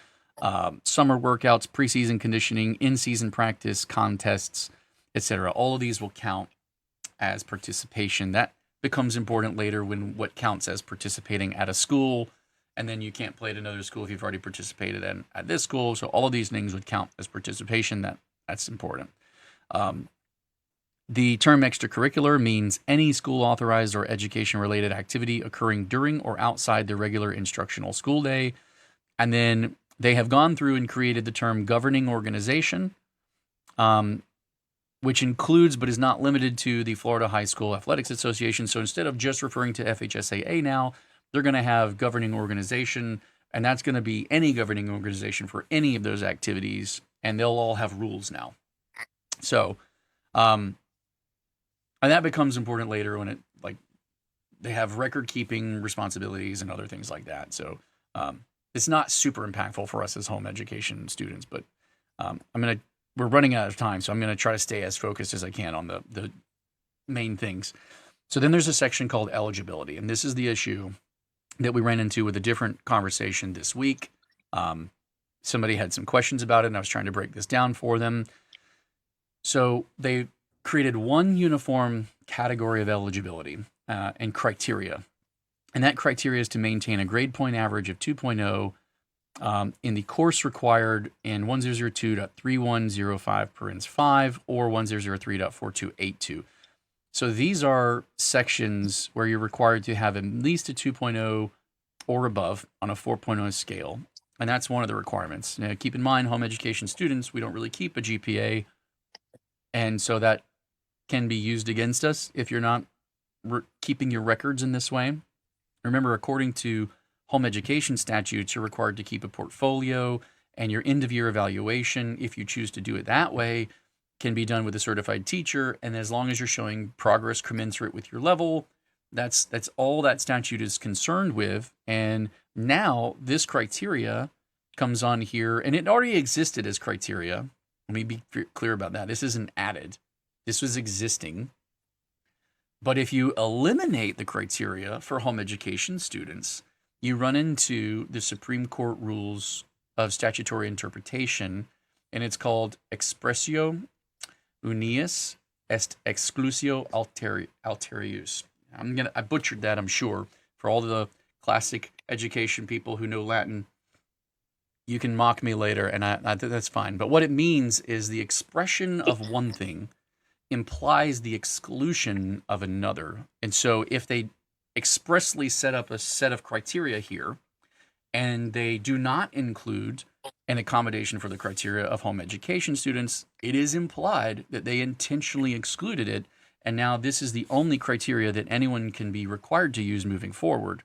Speaker 1: summer workouts, preseason conditioning, in-season practice, contests, etc. All of these will count as participation. That becomes important later when what counts as participating at a school, and then you can't play at another school if you've already participated at this school. So all of these things would count as participation. That's important. The term extracurricular means any school authorized or education related activity occurring during or outside the regular instructional school day. And then they have gone through and created the term governing organization, which includes but is not limited to the Florida High School Athletics Association. So instead of just referring to FHSAA now, they're going to have governing organization, and that's going to be any governing organization for any of those activities, and they'll all have rules now. So, and that becomes important later when they have record-keeping responsibilities and other things like that. So it's not super impactful for us as home education students, but we're running out of time, so I'm going to try to stay as focused as I can on the main things. So then there's a section called eligibility, and this is the issue that we ran into with a different conversation this week. Somebody had some questions about it, and I was trying to break this down for them. So they created one uniform category of eligibility and criteria. And that criteria is to maintain a grade point average of 2.0 in the course required in 1002.3105 parens 5 or 1003.4282. So these are sections where you're required to have at least a 2.0 or above on a 4.0 scale. And that's one of the requirements. Now, keep in mind, home education students, we don't really keep a GPA. And so that can be used against us if you're not keeping your records in this way. Remember, according to home education statutes, you're required to keep a portfolio, and your end-of-year evaluation, if you choose to do it that way, can be done with a certified teacher. And as long as you're showing progress commensurate with your level, that's all that statute is concerned with. And now this criteria comes on here, and it already existed as criteria. Let me be clear about that. This isn't added. This was existing. But if you eliminate the criteria for home education students, you run into the Supreme Court rules of statutory interpretation, and it's called expressio unius est exclusio alterius. I butchered that, I'm sure. For all the classic education people who know Latin, you can mock me later, and I that's fine. But what it means is the expression of one thing implies the exclusion of another. And so if they expressly set up a set of criteria here, and they do not include an accommodation for the criteria of home education students, it is implied that they intentionally excluded it. And now this is the only criteria that anyone can be required to use moving forward.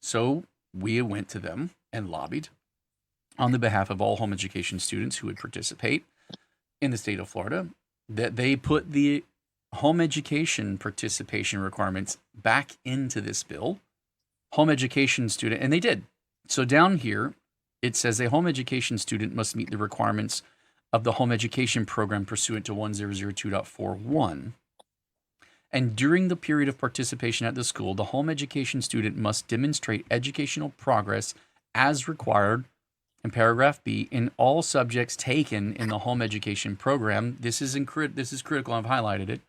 Speaker 1: So we went to them and lobbied on the behalf of all home education students who would participate in the state of Florida that they put the home education participation requirements back into this bill. Home education student, and they did. So down here, it says a home education student must meet the requirements of the home education program pursuant to 1002.41. And during the period of participation at the school, the home education student must demonstrate educational progress as required in paragraph B in all subjects taken in the home education program. This is critical. I've highlighted it.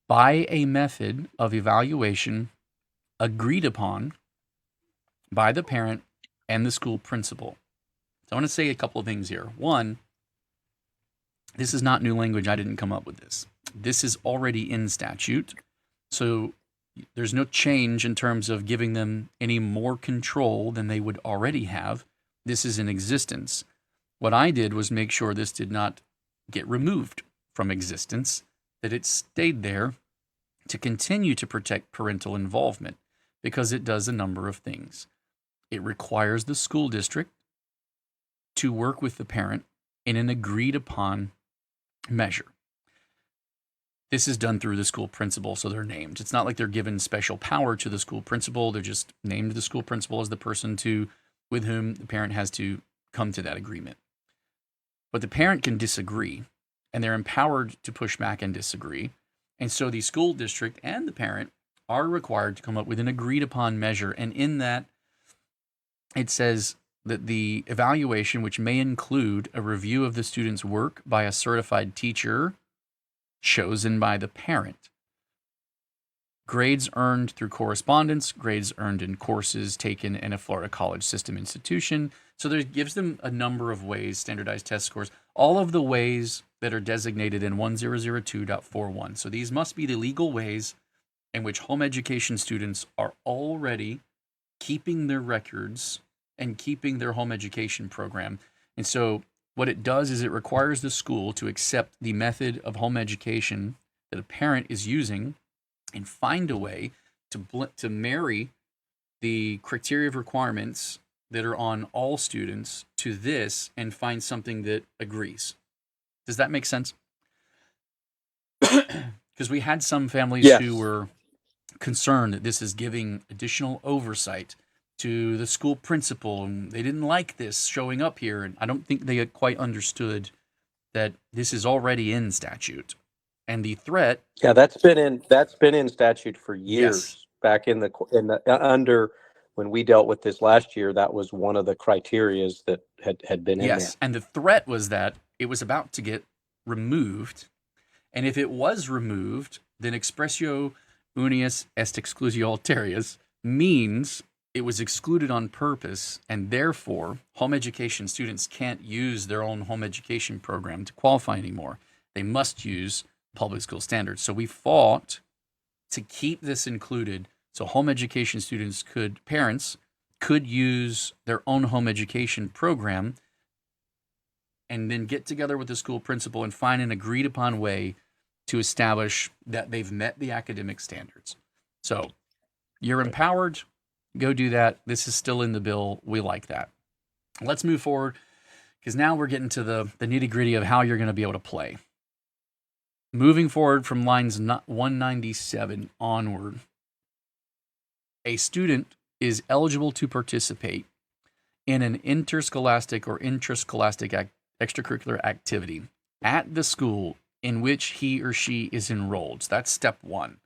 Speaker 1: By a method of evaluation agreed upon by the parent and the school principal. So I want to say a couple of things here. One, this is not new language. I didn't come up with this. This is already in statute. So there's no change in terms of giving them any more control than they would already have. This is in existence. What I did was make sure this did not get removed from existence, that it stayed there to continue to protect parental involvement, because it does a number of things. It requires the school district to work with the parent in an agreed upon measure. This is done through the school principal, so they're named. It's not like they're given special power to the school principal. They're just named the school principal as the person with whom the parent has to come to that agreement. But the parent can disagree, and they're empowered to push back and disagree. And so the school district and the parent are required to come up with an agreed upon measure. And in that, it says that the evaluation, which may include a review of the student's work by a certified teacher chosen by the parent, grades earned through correspondence, grades earned in courses taken in a Florida college system institution. So there gives them a number of ways, standardized test scores, all of the ways that are designated in 1002.41. So these must be the legal ways in which home education students are already keeping their records and keeping their home education program. And so what it does is it requires the school to accept the method of home education that a parent is using and find a way to marry the criteria of requirements that are on all students to this and find something that agrees. Does that make sense? Because we had some families who were concerned that this is giving additional oversight to the school principal, and they didn't like this showing up here. And I don't think they had quite understood that this is already in statute. And the threat,
Speaker 2: that's been in statute for years.
Speaker 1: Yes.
Speaker 2: Back in the under when we dealt with this last year, that was one of the criterias that had been in there.
Speaker 1: Yes, and the threat was that it was about to get removed, and if it was removed, then expressio unius est exclusio alterius, means it was excluded on purpose, and therefore home education students can't use their own home education program to qualify anymore. They must use public school standards. So we fought to keep this included so home education parents could use their own home education program and then get together with the school principal and find an agreed upon way to establish that they've met the academic standards. So you're empowered. Go do that. This is still in the bill. We like that. Let's move forward because now we're getting to the nitty gritty of how you're going to be able to play. Moving forward from lines 197 onward, a student is eligible to participate in an interscholastic or intrascholastic extracurricular activity at the school in which he or she is enrolled. So that's step one.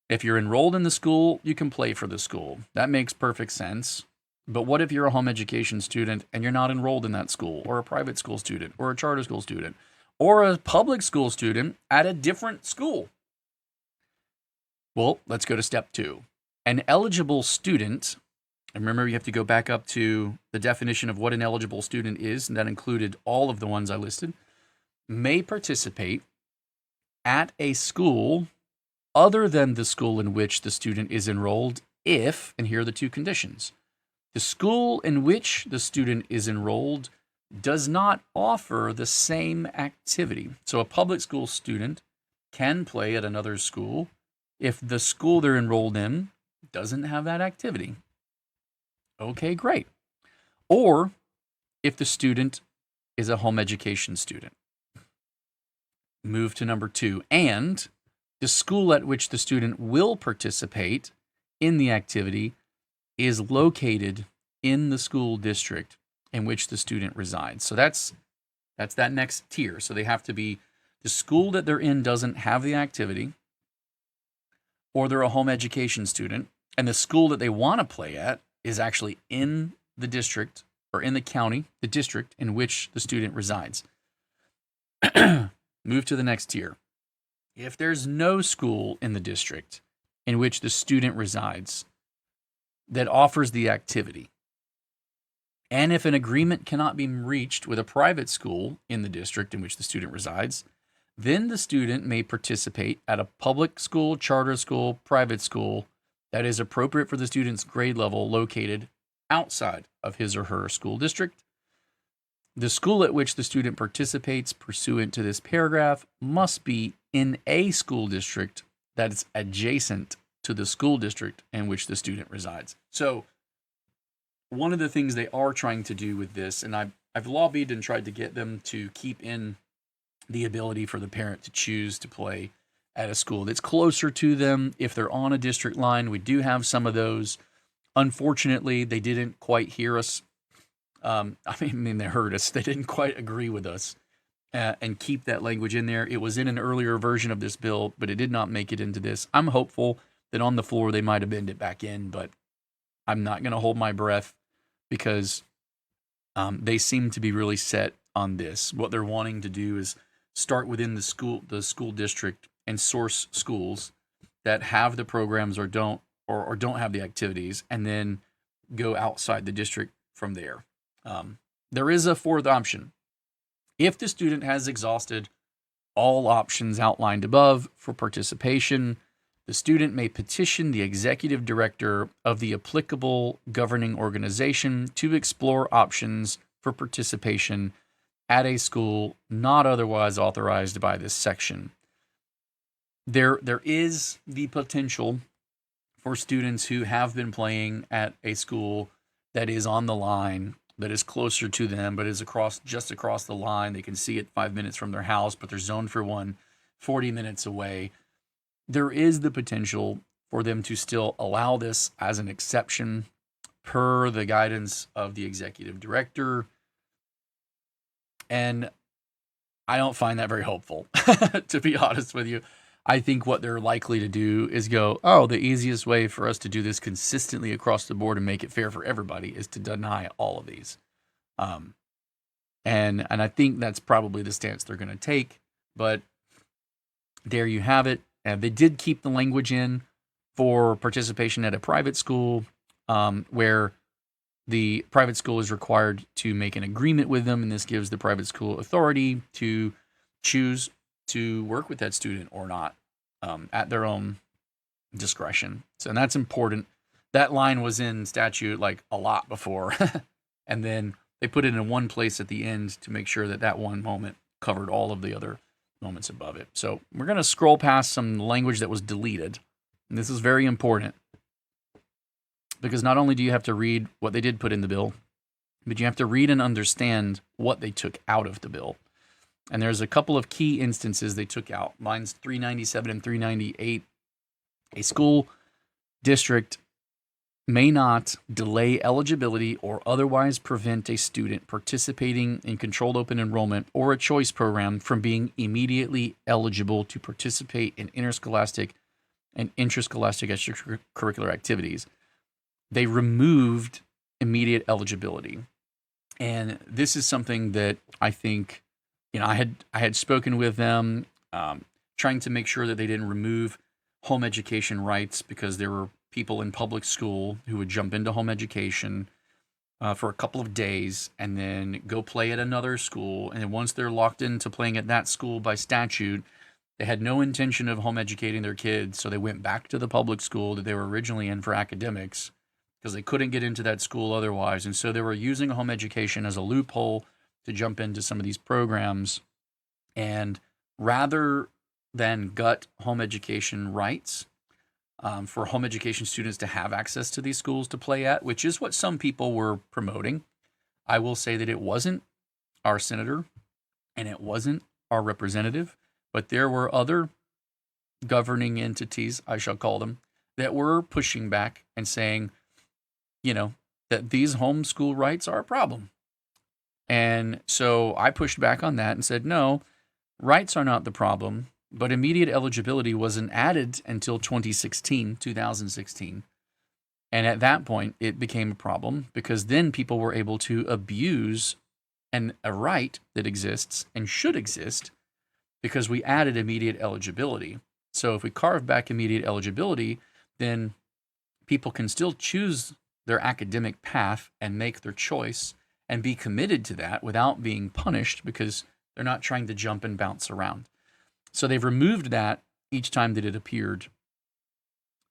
Speaker 1: If you're enrolled in the school, you can play for the school. That makes perfect sense. But what if you're a home education student and you're not enrolled in that school, or a private school student, or a charter school student, or a public school student at a different school? Well, let's go to step two. An eligible student, and remember you have to go back up to the definition of what an eligible student is, and that included all of the ones I listed, may participate at a school other than the school in which the student is enrolled if, and here are the two conditions, the school in which the student is enrolled does not offer the same activity. So a public school student can play at another school if the school they're enrolled in doesn't have that activity. Okay, great. Or if the student is a home education student. Move to number two. And the school at which the student will participate in the activity is located in the school district in which the student resides. So that's that next tier. So they have to be, the school that they're in doesn't have the activity, or they're a home education student, and the school that they want to play at is actually in the district, or in the county, the district in which the student resides. Move to the next tier. If there's no school in the district in which the student resides that offers the activity, and if an agreement cannot be reached with a private school in the district in which the student resides, then the student may participate at a public school, charter school, private school that is appropriate for the student's grade level located outside of his or her school district. The school at which the student participates pursuant to this paragraph must be in a school district that is adjacent to the school district in which the student resides. So one of the things they are trying to do with this, and I've lobbied and tried to get them to keep in the ability for the parent to choose to play at a school that's closer to them. If they're on a district line, we do have some of those. Unfortunately, they didn't quite hear us. I mean, they heard us. They didn't quite agree with us and keep that language in there. It was in an earlier version of this bill, but it did not make it into this. I'm hopeful that on the floor they might have bent it back in, but I'm not going to hold my breath because they seem to be really set on this. What they're wanting to do is start within the school district and source schools that have the programs or don't have the activities, and then go outside the district from there. There is a fourth option. If the student has exhausted all options outlined above for participation, the student may petition the executive director of the applicable governing organization to explore options for participation at a school not otherwise authorized by this section. There is the potential for students who have been playing at a school that is on the line, that is closer to them, but is just across the line. They can see it 5 minutes from their house, but they're zoned for one 40 minutes away. There is the potential for them to still allow this as an exception per the guidance of the executive director. And I don't find that very hopeful, to be honest with you. I think what they're likely to do is go, oh, the easiest way for us to do this consistently across the board and make it fair for everybody is to deny all of these. And I think that's probably the stance they're going to take. But there you have it. And they did keep the language in for participation at a private school, where the private school is required to make an agreement with them, and this gives the private school authority to choose to work with that student or not, at their own discretion. So, and that's important. That line was in statute like a lot before, and then they put it in one place at the end to make sure that that one moment covered all of the other moments above it. So we're going to scroll past some language that was deleted. And this is very important, because not only do you have to read what they did put in the bill, but you have to read and understand what they took out of the bill. And there's a couple of key instances they took out. Mine's 397 and 398. A school district may not delay eligibility or otherwise prevent a student participating in controlled open enrollment or a choice program from being immediately eligible to participate in interscholastic and intrascholastic extracurricular activities. They removed immediate eligibility. And this is something that I think, I had spoken with them, trying to make sure that they didn't remove home education rights, because there were people in public school who would jump into home education for a couple of days and then go play at another school. And then once they're locked into playing at that school by statute, they had no intention of home educating their kids. So they went back to the public school that they were originally in for academics, because they couldn't get into that school otherwise. And so they were using home education as a loophole to jump into some of these programs. And rather than gut home education rights, for home education students to have access to these schools to play at, which is what some people were promoting, I will say that it wasn't our senator and it wasn't our representative, but there were other governing entities, I shall call them, that were pushing back and saying, that these homeschool rights are a problem. And so I pushed back on that and said, no, rights are not the problem, but immediate eligibility wasn't added until 2016. And at that point, it became a problem, because then people were able to abuse a right that exists and should exist, because we added immediate eligibility. So if we carve back immediate eligibility, then people can still choose their academic path and make their choice and be committed to that without being punished, because they're not trying to jump and bounce around. So they've removed that each time that it appeared.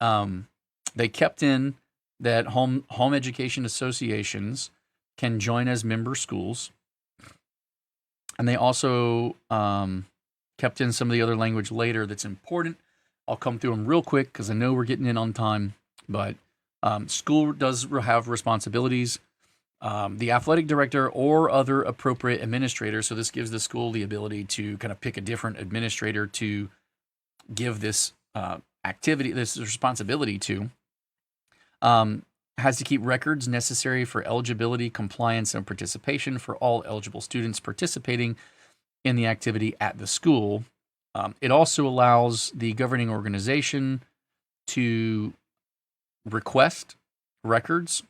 Speaker 1: They kept in that home education associations can join as member schools. And they also kept in some of the other language later that's important. I'll come through them real quick because I know we're getting in on time. But school does have responsibilities. The athletic director or other appropriate administrator. So this gives the school the ability to kind of pick a different administrator to give this activity, this responsibility to, has to keep records necessary for eligibility, compliance, and participation for all eligible students participating in the activity at the school. It also allows the governing organization to request records.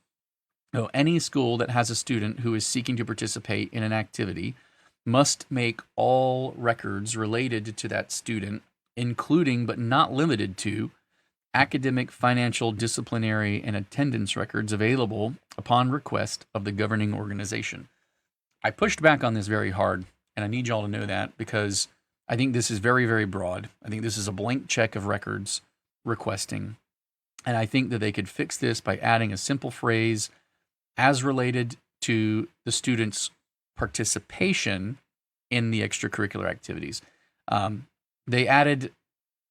Speaker 1: So any school that has a student who is seeking to participate in an activity must make all records related to that student, including but not limited to academic, financial, disciplinary, and attendance records, available upon request of the governing organization. I pushed back on this very hard, and I need y'all to know that, because I think this is very, very broad. I think this is a blank check of records requesting. And I think that they could fix this by adding a simple phrase, as related to the student's participation in the extracurricular activities. They added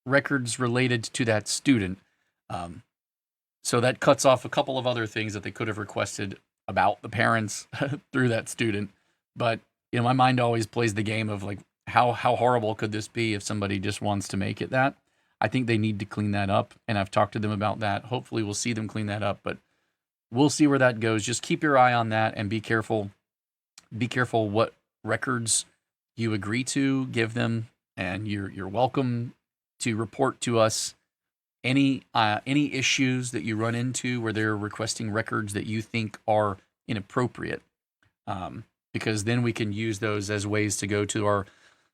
Speaker 1: records related to that student. So that cuts off a couple of other things that they could have requested about the parents through that student. But my mind always plays the game of like, how horrible could this be if somebody just wants to make it that? I think they need to clean that up, and I've talked to them about that. Hopefully we'll see them clean that up, but we'll see where that goes. Just keep your eye on that and be careful. Be careful what records you agree to give them, and you're welcome to report to us any issues that you run into where they're requesting records that you think are inappropriate, because then we can use those as ways to go to our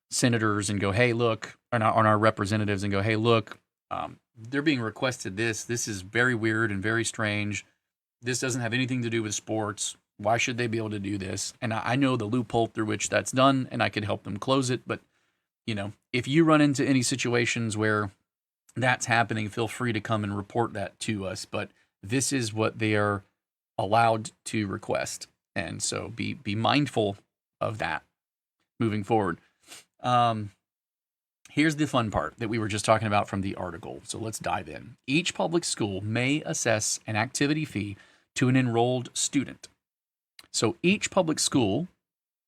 Speaker 1: senators and go, hey, look, on our representatives and go, hey, look, They're being requested this. This is very weird and very strange. This doesn't have anything to do with sports. Why should they be able to do this? And I know the loophole through which that's done, and I could help them close it. But, if you run into any situations where that's happening, feel free to come and report that to us. But this is what they are allowed to request. And so be mindful of that moving forward. Here's the fun part that we were just talking about from the article. So let's dive in. Each public school may assess an activity fee to an enrolled student. So each public school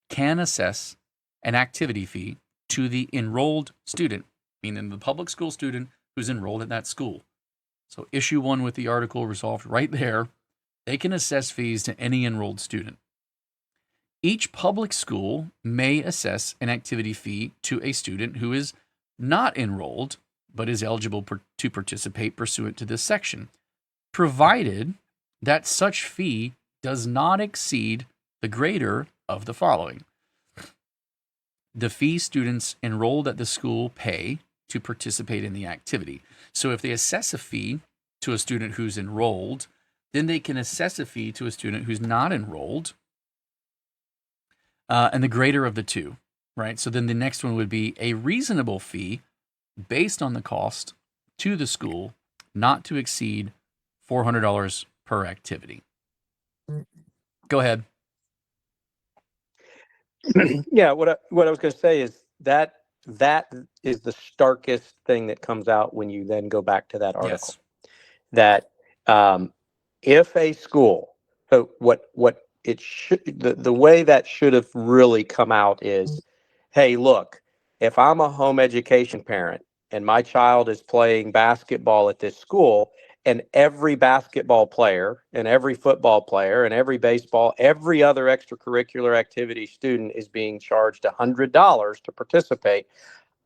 Speaker 1: can assess an activity fee to the enrolled student, meaning the public school student who's enrolled at that school. So issue 1 with the article resolved right there. They can assess fees to any enrolled student. Each public school may assess an activity fee to a student who is not enrolled but is eligible to participate pursuant to this section, provided that such fee does not exceed the greater of the following. The fee students enrolled at the school pay to participate in the activity. So if they assess a fee to a student who's enrolled, then they can assess a fee to a student who's not enrolled, and the greater of the two, right? So then the next one would be a reasonable fee based on the cost to the school, not to exceed $400 per activity. Go ahead.
Speaker 2: Yeah, what I was going to say is that is the starkest thing that comes out when you then go back to that article.
Speaker 1: Yes.
Speaker 2: That if a school, so what it should, the way that should have really come out is, hey, look, if I'm a home education parent and my child is playing basketball at this school, and every basketball player and every football player and every baseball, every other extracurricular activity student is being charged $100 to participate,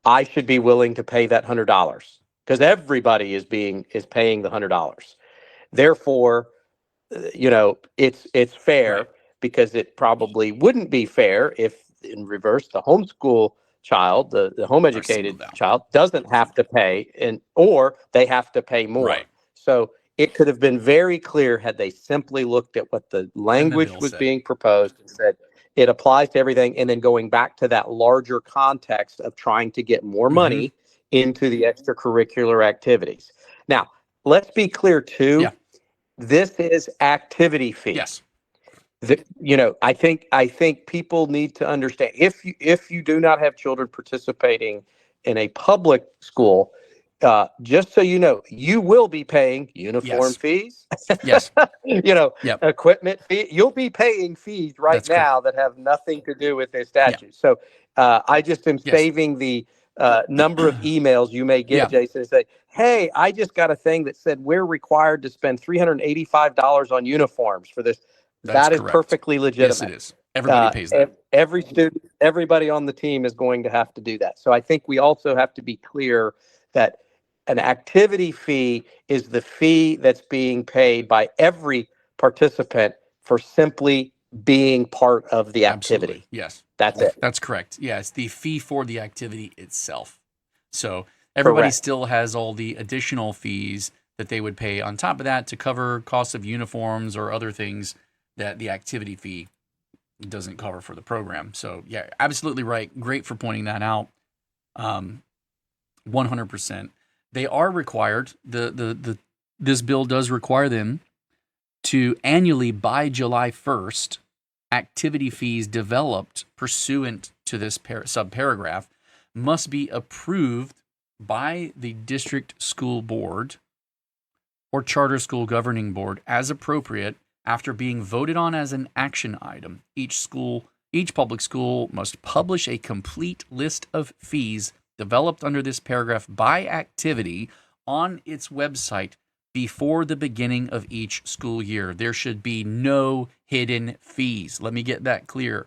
Speaker 2: I should be willing to pay that $100 because everybody is paying the $100. Therefore, it's fair, right? Because it probably wouldn't be fair if, in reverse, the homeschool child, the home educated child, doesn't have to pay, or they have to pay more.
Speaker 1: Right.
Speaker 2: So it could have been very clear had they simply looked at what the language was being proposed and said it applies to everything, and then going back to that larger context of trying to get more money into the extracurricular activities. Now, let's be clear too.
Speaker 1: Yeah.
Speaker 2: This is activity fee.
Speaker 1: Yes.
Speaker 2: I think people need to understand, if you do not have children participating in a public school, just so you know, you will be paying uniform fees.
Speaker 1: Yes.
Speaker 2: Equipment fee. You'll be paying fees now that have nothing to do with this statute. Yeah. So I just am saving the number of emails you may get, Jason, and say, hey, I just got a thing that said we're required to spend $385 on uniforms for this. That is correct. Perfectly legitimate.
Speaker 1: Yes, it is. Everybody pays that.
Speaker 2: Every student, everybody on the team is going to have to do that. So I think we also have to be clear that an activity fee is the fee that's being paid by every participant for simply being part of the activity.
Speaker 1: Absolutely. Yes.
Speaker 2: That's it.
Speaker 1: That's correct. Yeah, it's the fee for the activity itself. So everybody still has all the additional fees that they would pay on top of that to cover costs of uniforms or other things that the activity fee doesn't cover for the program. So yeah, absolutely right. Great for pointing that out. 100%. They are required, this bill does require them to annually, by July 1st, activity fees developed pursuant to this subparagraph must be approved by the district school board or charter school governing board as appropriate after being voted on as an action item. Each public school must publish a complete list of fees developed under this paragraph by activity on its website before the beginning of each school year. There should be no hidden fees. Let me get that clear.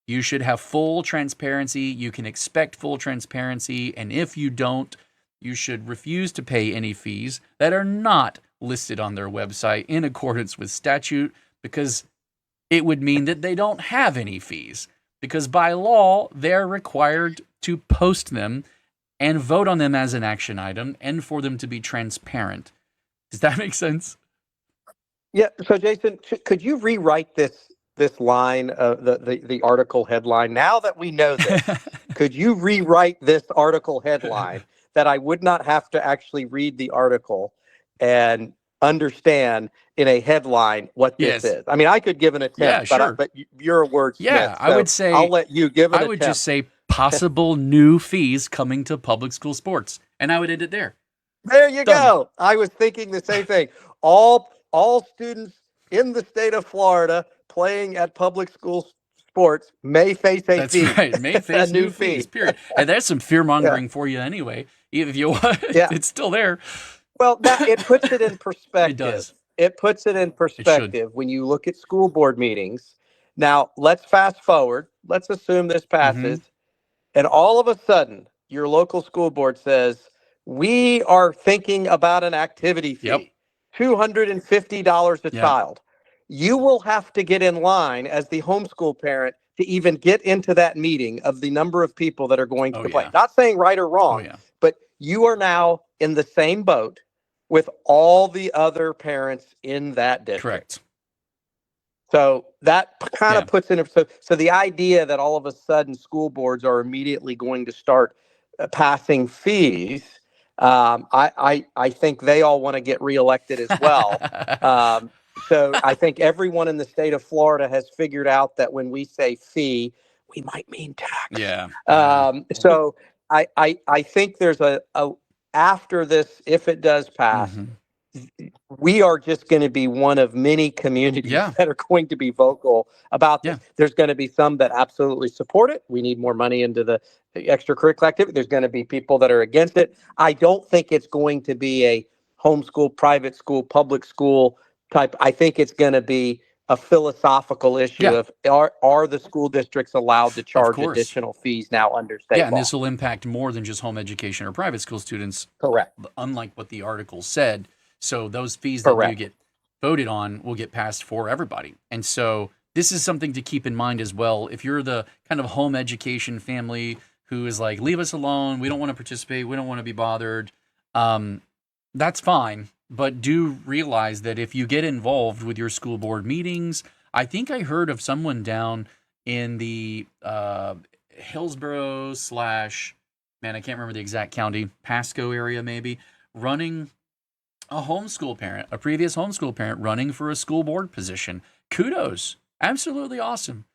Speaker 1: You should have full transparency. You can expect full transparency. And if you don't, you should refuse to pay any fees that are not listed on their website in accordance with statute, because it would mean that they don't have any fees. Because by law, they're required to post them and vote on them as an action item and for them to be transparent. Does that make sense?
Speaker 2: Yeah. So, Jason, could you rewrite this line, the article headline? Now that we know this, could you rewrite this article headline that I would not have to actually read the article and understand in a headline what this
Speaker 1: Yes.
Speaker 2: is? I mean, I could give an
Speaker 1: Yeah,
Speaker 2: attempt,
Speaker 1: sure.
Speaker 2: but you're a wordsmith,
Speaker 1: Yeah, I
Speaker 2: so
Speaker 1: would say
Speaker 2: I'll let you give an
Speaker 1: I would just
Speaker 2: attempt.
Speaker 1: say possible new fees coming to public school sports, and I would end it there.
Speaker 2: There you
Speaker 1: Done.
Speaker 2: go. I was thinking the same thing. All students in the state of Florida playing at public school sports may face a
Speaker 1: That's
Speaker 2: fee.
Speaker 1: right. May
Speaker 2: A
Speaker 1: face
Speaker 2: new
Speaker 1: new fees,
Speaker 2: fee.
Speaker 1: period. And that's some fear
Speaker 2: Yeah.
Speaker 1: mongering for you anyway. Even if you want,
Speaker 2: Yeah.
Speaker 1: it's still there.
Speaker 2: Well, that it puts it in
Speaker 1: It
Speaker 2: perspective.
Speaker 1: does.
Speaker 2: It puts it in
Speaker 1: It should.
Speaker 2: perspective when you look at school board meetings. Now, let's fast forward. Let's assume this passes. And all of a sudden, your local school board says, we are thinking about an activity fee,
Speaker 1: Yep.
Speaker 2: $250 a
Speaker 1: Yep.
Speaker 2: child. You will have to get in line as the homeschool parent to even get into that meeting of the number of people that are going to
Speaker 1: Oh,
Speaker 2: play.
Speaker 1: yeah.
Speaker 2: Not saying right or
Speaker 1: Oh,
Speaker 2: wrong,
Speaker 1: yeah.
Speaker 2: but you are now in the same boat with all the other parents in that district.
Speaker 1: Correct.
Speaker 2: So that kind
Speaker 1: Yeah.
Speaker 2: of puts in so the idea that all of a sudden school boards are immediately going to start passing fees. I think they all want to get reelected as well. So I think everyone in the state of Florida has figured out that when we say fee, we might mean tax.
Speaker 1: Yeah.
Speaker 2: So I think there's a after this, if it does pass,
Speaker 1: Mhm.
Speaker 2: we are just going to be one of many communities
Speaker 1: Yeah.
Speaker 2: that are going to be vocal about this.
Speaker 1: Yeah.
Speaker 2: There's going to be some that absolutely support it. We need more money into the extracurricular activity. There's going to be people that are against it. I don't think it's going to be a homeschool, private school, public school type. I think it's going to be a philosophical issue
Speaker 1: Yeah.
Speaker 2: of are the school districts allowed to charge
Speaker 1: course.
Speaker 2: additional fees now under state
Speaker 1: Yeah,
Speaker 2: law?
Speaker 1: and this will impact more than just home education or private school students,
Speaker 2: Correct.
Speaker 1: unlike what the article said. So those fees that do
Speaker 2: Correct.
Speaker 1: get voted on will get passed for everybody. And so this is something to keep in mind as well. If you're the kind of home education family who is like, leave us alone, we don't want to participate, we don't want to be bothered, that's fine. But do realize that if you get involved with your school board meetings, I think I heard of someone down in the Hillsborough / man, I can't remember the exact county, Pasco area maybe, running a homeschool parent, a previous homeschool parent running for a school board position. Kudos. Absolutely awesome.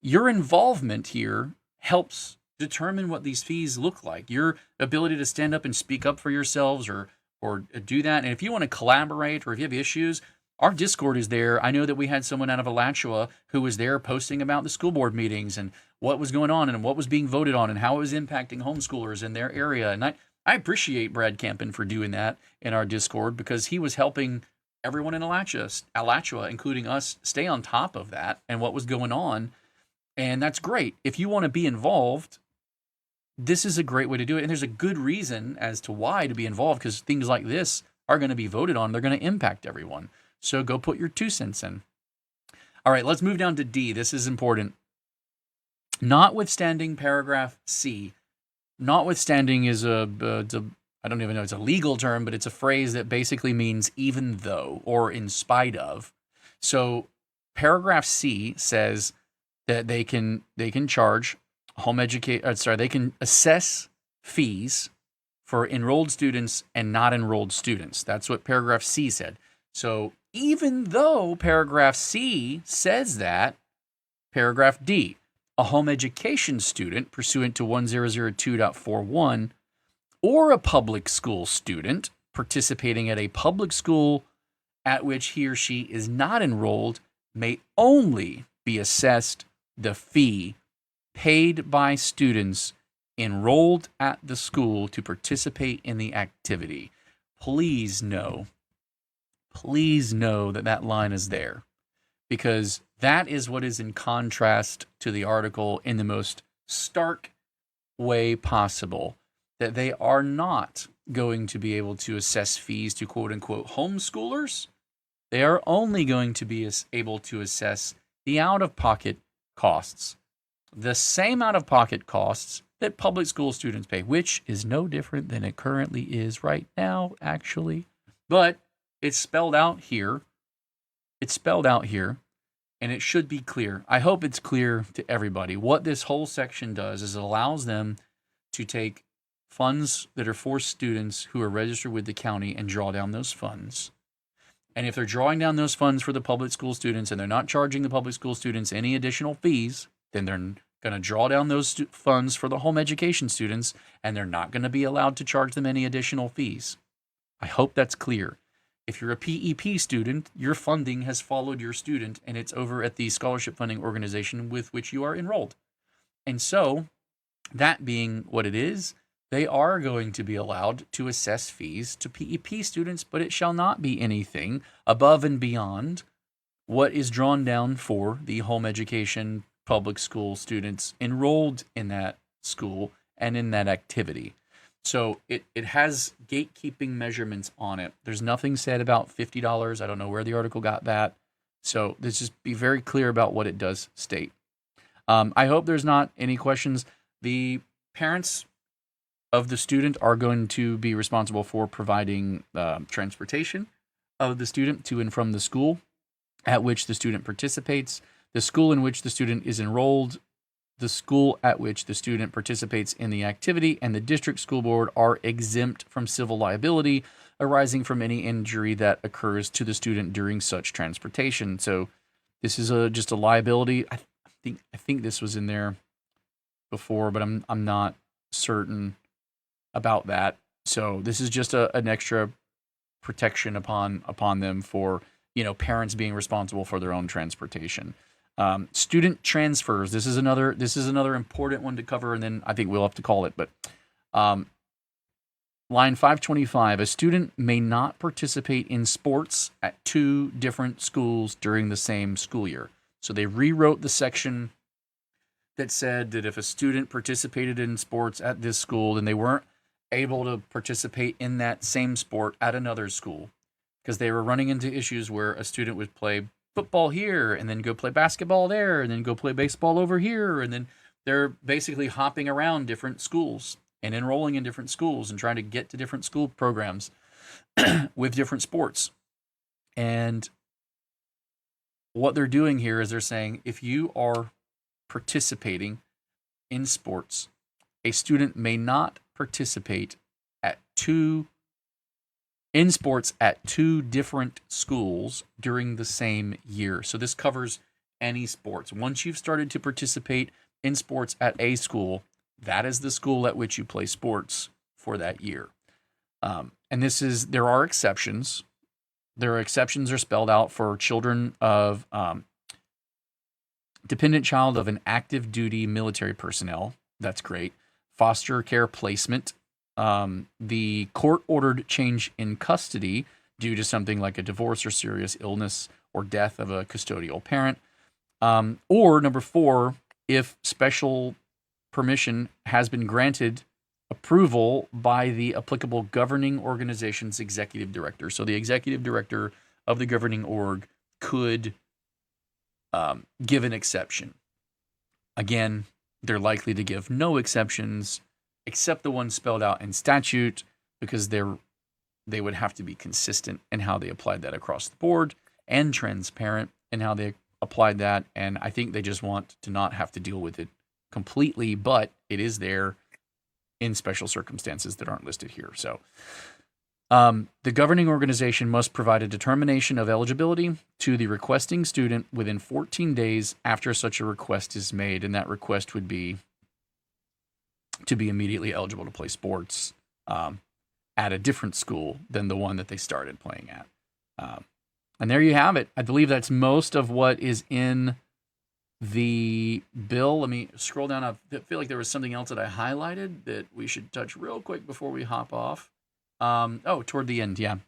Speaker 1: Your involvement here helps determine what these fees look like. Your ability to stand up and speak up for yourselves or do that. And if you want to collaborate or if you have issues, our Discord is there. I know that we had someone out of Alachua who was there posting about the school board meetings and what was going on and what was being voted on and how it was impacting homeschoolers in their area. And I appreciate Brad Campen for doing that in our Discord because he was helping everyone in Alachua, including us, stay on top of that and what was going on. And that's great. If you want to be involved, this is a great way to do it. And there's a good reason as to why to be involved because things like this are going to be voted on. They're going to impact everyone. So go put your 2 cents in. All right, let's move down to D. This is important. Notwithstanding paragraph C. Notwithstanding is I don't even know, it's a legal term, but it's a phrase that basically means even though or in spite of. So paragraph C says that they can charge they can assess fees for enrolled students and not enrolled students. That's what paragraph C said. So even though paragraph C says that, paragraph D, a home education student pursuant to 1002.41 or a public school student participating at a public school at which he or she is not enrolled may only be assessed the fee paid by students enrolled at the school to participate in the activity. Please know that that line is there because that is what is in contrast to the article in the most stark way possible, that they are not going to be able to assess fees to quote unquote homeschoolers. They are only going to be able to assess the out-of-pocket costs. The same out-of-pocket costs that public school students pay, which is no different than it currently is right now, actually. But it's spelled out here. It's spelled out here, and it should be clear. I hope it's clear to everybody. What this whole section does is it allows them to take funds that are for students who are registered with the county and draw down those funds. And if they're drawing down those funds for the public school students and they're not charging the public school students any additional fees, then they're going to draw down those funds for the home education students, and they're not going to be allowed to charge them any additional fees. I hope that's clear. If you're a PEP student, your funding has followed your student, and it's over at the scholarship funding organization with which you are enrolled. And so, that being what it is, they are going to be allowed to assess fees to PEP students, but it shall not be anything above and beyond what is drawn down for the home education public school students enrolled in that school and in that activity. So it has gatekeeping measurements on it. There's nothing said about $50. I don't know where the article got that. So let's just be very clear about what it does state. I hope there's not any questions. The parents of the student are going to be responsible for providing transportation of the student to and from the school at which the student participates, the school in which the student is enrolled, the school at which the student participates in the activity, and the district school board are exempt from civil liability arising from any injury that occurs to the student during such transportation. So this is just a liability. I think this was in there before, but I'm not certain about that. So this is just an extra protection upon them for, parents being responsible for their own transportation. Student transfers. This is another important one to cover, and then I think we'll have to call it. But line 525, a student may not participate in sports at 2 different schools during the same school year. So they rewrote the section that said that if a student participated in sports at this school, then they weren't able to participate in that same sport at another school, because they were running into issues where a student would play football here and then go play basketball there and then go play baseball over here, and then they're basically hopping around different schools and enrolling in different schools and trying to get to different school programs with different sports. And what they're doing here is they're saying, if you are participating in sports, a student may not participate in sports at 2 different schools during the same year. So this covers any sports. Once you've started to participate in sports at a school, that is the school at which you play sports for that year. And there are exceptions. Exceptions are spelled out for children of dependent child of an active duty military personnel. That's great. Foster care placement. The court-ordered change in custody due to something like a divorce or serious illness or death of a custodial parent. Or number 4, if special permission has been granted approval by the applicable governing organization's executive director. So the executive director of the governing org could give an exception. Again, they're likely to give no exceptions except the ones spelled out in statute, because they would have to be consistent in how they applied that across the board and transparent in how they applied that. And I think they just want to not have to deal with it completely, but it is there in special circumstances that aren't listed here. So the governing organization must provide a determination of eligibility to the requesting student within 14 days after such a request is made, and that request would be to be immediately eligible to play sports at a different school than the one that they started playing at. And there you have it. I believe that's most of what is in the bill. Let me scroll down. I feel like there was something else that I highlighted that we should touch real quick before we hop off. Toward the end, yeah.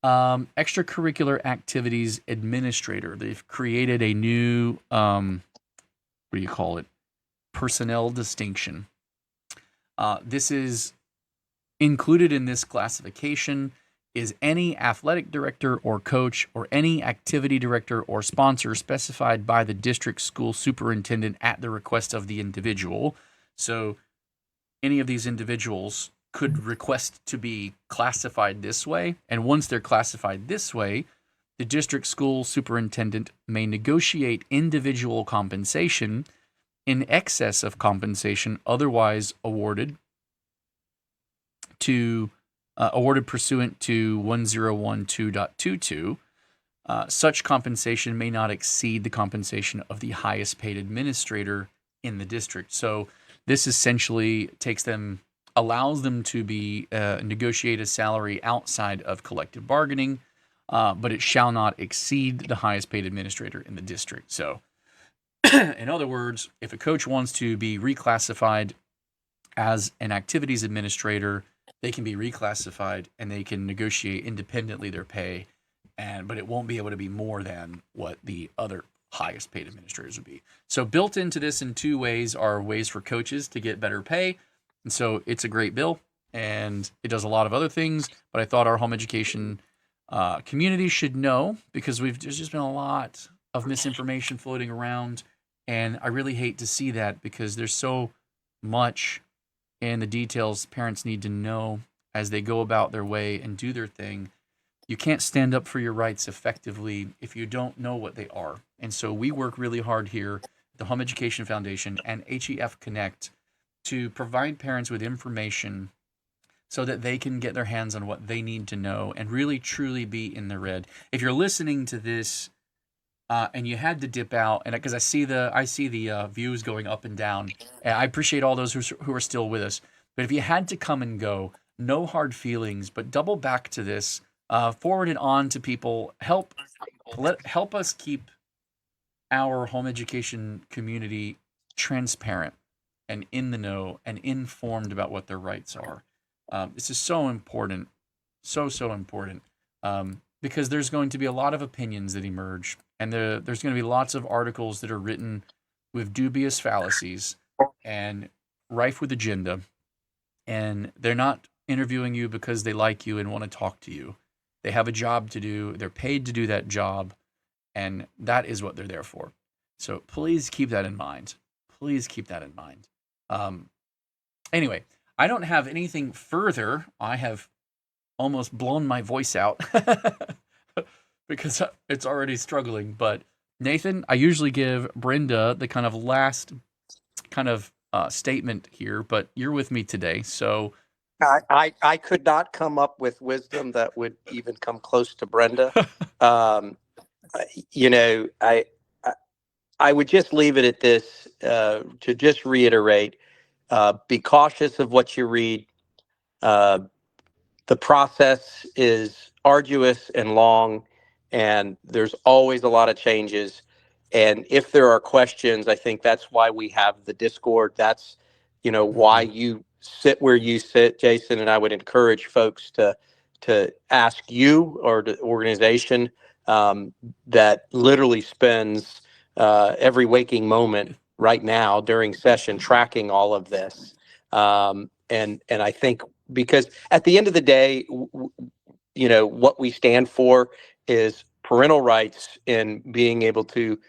Speaker 1: Extracurricular activities administrator. They've created a new, personnel distinction. This is included in this classification is any athletic director or coach or any activity director or sponsor specified by the district school superintendent at the request of the individual. So any of these individuals could request to be classified this way. And once they're classified this way, the district school superintendent may negotiate individual compensation in excess of compensation otherwise awarded pursuant to 1012.22. Such compensation may not exceed the compensation of the highest paid administrator in the district. So this essentially allows them to be negotiate a salary outside of collective bargaining, but it shall not exceed the highest paid administrator in the district. So in other words, if a coach wants to be reclassified as an activities administrator, they can be reclassified and they can negotiate independently their pay, but it won't be able to be more than what the other highest paid administrators would be. So built into this in two ways are ways for coaches to get better pay. And so it's a great bill, and it does a lot of other things, but I thought our home education community should know, because there's just been a lot of misinformation floating around, and I really hate to see that, because there's so much in the details parents need to know as they go about their way and do their thing. You can't stand up for your rights effectively if you don't know what they are. And so we work really hard here at the Home Education Foundation and HEF Connect to provide parents with information so that they can get their hands on what they need to know and really truly be in the red. If you're listening to this and you had to dip out, and because I see the views going up and down, and I appreciate all those who are still with us. But if you had to come and go, no hard feelings, but double back to this, forward it on to people. Help us keep our home education community transparent and in the know and informed about what their rights are. This is so important, so important, because there's going to be a lot of opinions that emerge, and there's going to be lots of articles that are written with dubious fallacies and rife with agenda, and they're not interviewing you because they like you and want to talk to you. They have a job to do. They're paid to do that job, and that is what they're there for. So please keep that in mind. Please keep that in mind. Anyway, I don't have anything further. I have almost blown my voice out because it's already struggling. But Nathan, I usually give Brenda the kind of last statement here, but you're with me today, so.
Speaker 2: I could not come up with wisdom that would even come close to Brenda. I would just leave it at this, to just reiterate, be cautious of what you read. The process is arduous and long, and there's always a lot of changes. And if there are questions, I think that's why we have the Discord. That's, why you sit where you sit, Jason. And I would encourage folks to ask you or the organization that literally spends every waking moment right now during session tracking all of this. And I think, because at the end of the day, what we stand for is parental rights in being able to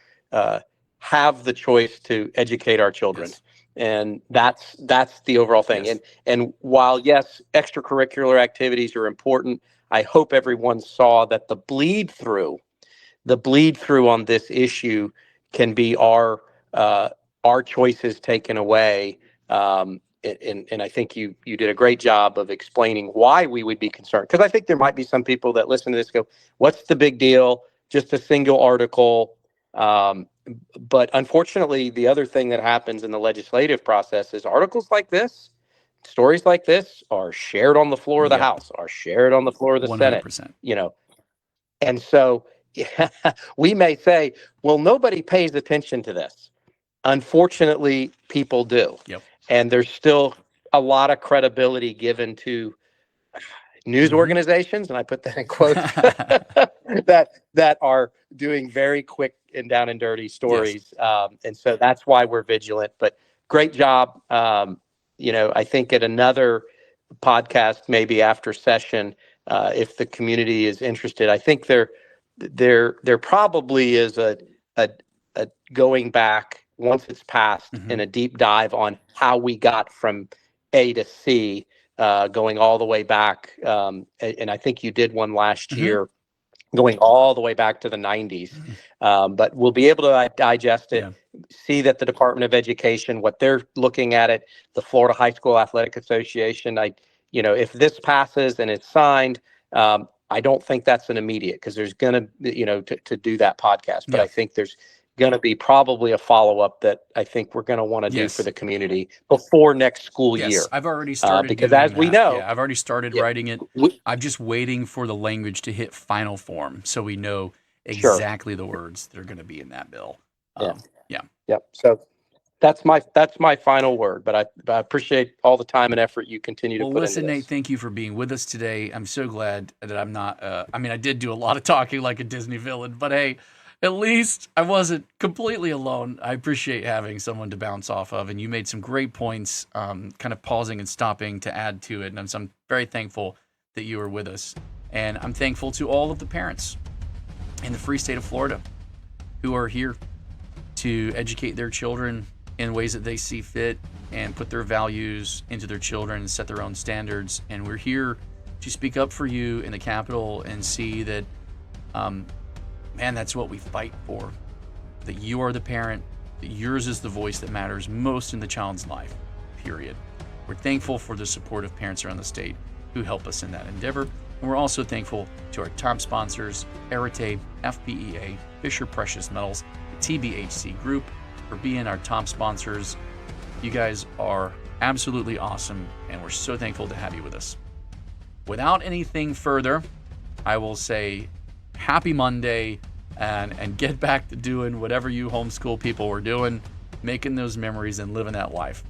Speaker 2: have the choice to educate our children. Yes. And that's the overall thing. Yes. And while, yes, extracurricular activities are important, I hope everyone saw that the bleed through on this issue can be our choices taken away. And I think you did a great job of explaining why we would be concerned. Because I think there might be some people that listen to this go, what's the big deal? Just a single article. But unfortunately, the other thing that happens in the legislative process is articles like this, stories like this, are shared on the floor of the House, are shared on the floor of the 100%. Senate. And so we may say, well, nobody pays attention to this. Unfortunately, people do. Yep. And there's still a lot of credibility given to news organizations, and I put that in quotes, that are doing very quick and down and dirty stories. Yes. And so that's why we're vigilant. But great job. I think at another podcast, maybe after session, if the community is interested, I think there probably is a going back once it's passed, and a deep dive on how we got from A to C, going all the way back. And I think you did one last year, going all the way back to the 90s. But we'll be able to digest it, see that the Department of Education, what they're looking at it, the Florida High School Athletic Association. If this passes and it's signed, I don't think that's an immediate, because there's going to do that podcast. But I think there's going to be probably a follow-up that I think we're going to want to do for the community before next school year.
Speaker 1: I've already started
Speaker 2: because
Speaker 1: doing
Speaker 2: as
Speaker 1: that.
Speaker 2: we know,
Speaker 1: I've already started writing it. I'm just waiting for the language to hit final form so we know exactly the words that are going to be in that bill.
Speaker 2: So that's my final word, but I appreciate all the time and effort you continue to put into this.
Speaker 1: Listen, Nate, thank you for being with us today. I'm so glad that I'm not, I did do a lot of talking like a Disney villain, but hey, at least I wasn't completely alone. I appreciate having someone to bounce off of, and you made some great points, kind of pausing and stopping to add to it, and so I'm very thankful that you were with us. And I'm thankful to all of the parents in the free state of Florida who are here to educate their children in ways that they see fit and put their values into their children and set their own standards. And we're here to speak up for you in the Capitol and see that, that's what we fight for. That you are the parent, that yours is the voice that matters most in the child's life, period. We're thankful for the support of parents around the state who help us in that endeavor. And we're also thankful to our top sponsors, Arete, FPEA, Fisher Precious Metals, the TBHC Group, for being our top sponsors. You guys are absolutely awesome, and we're so thankful to have you with us. Without anything further, I will say happy Monday, and get back to doing whatever you homeschool people were doing, making those memories and living that life.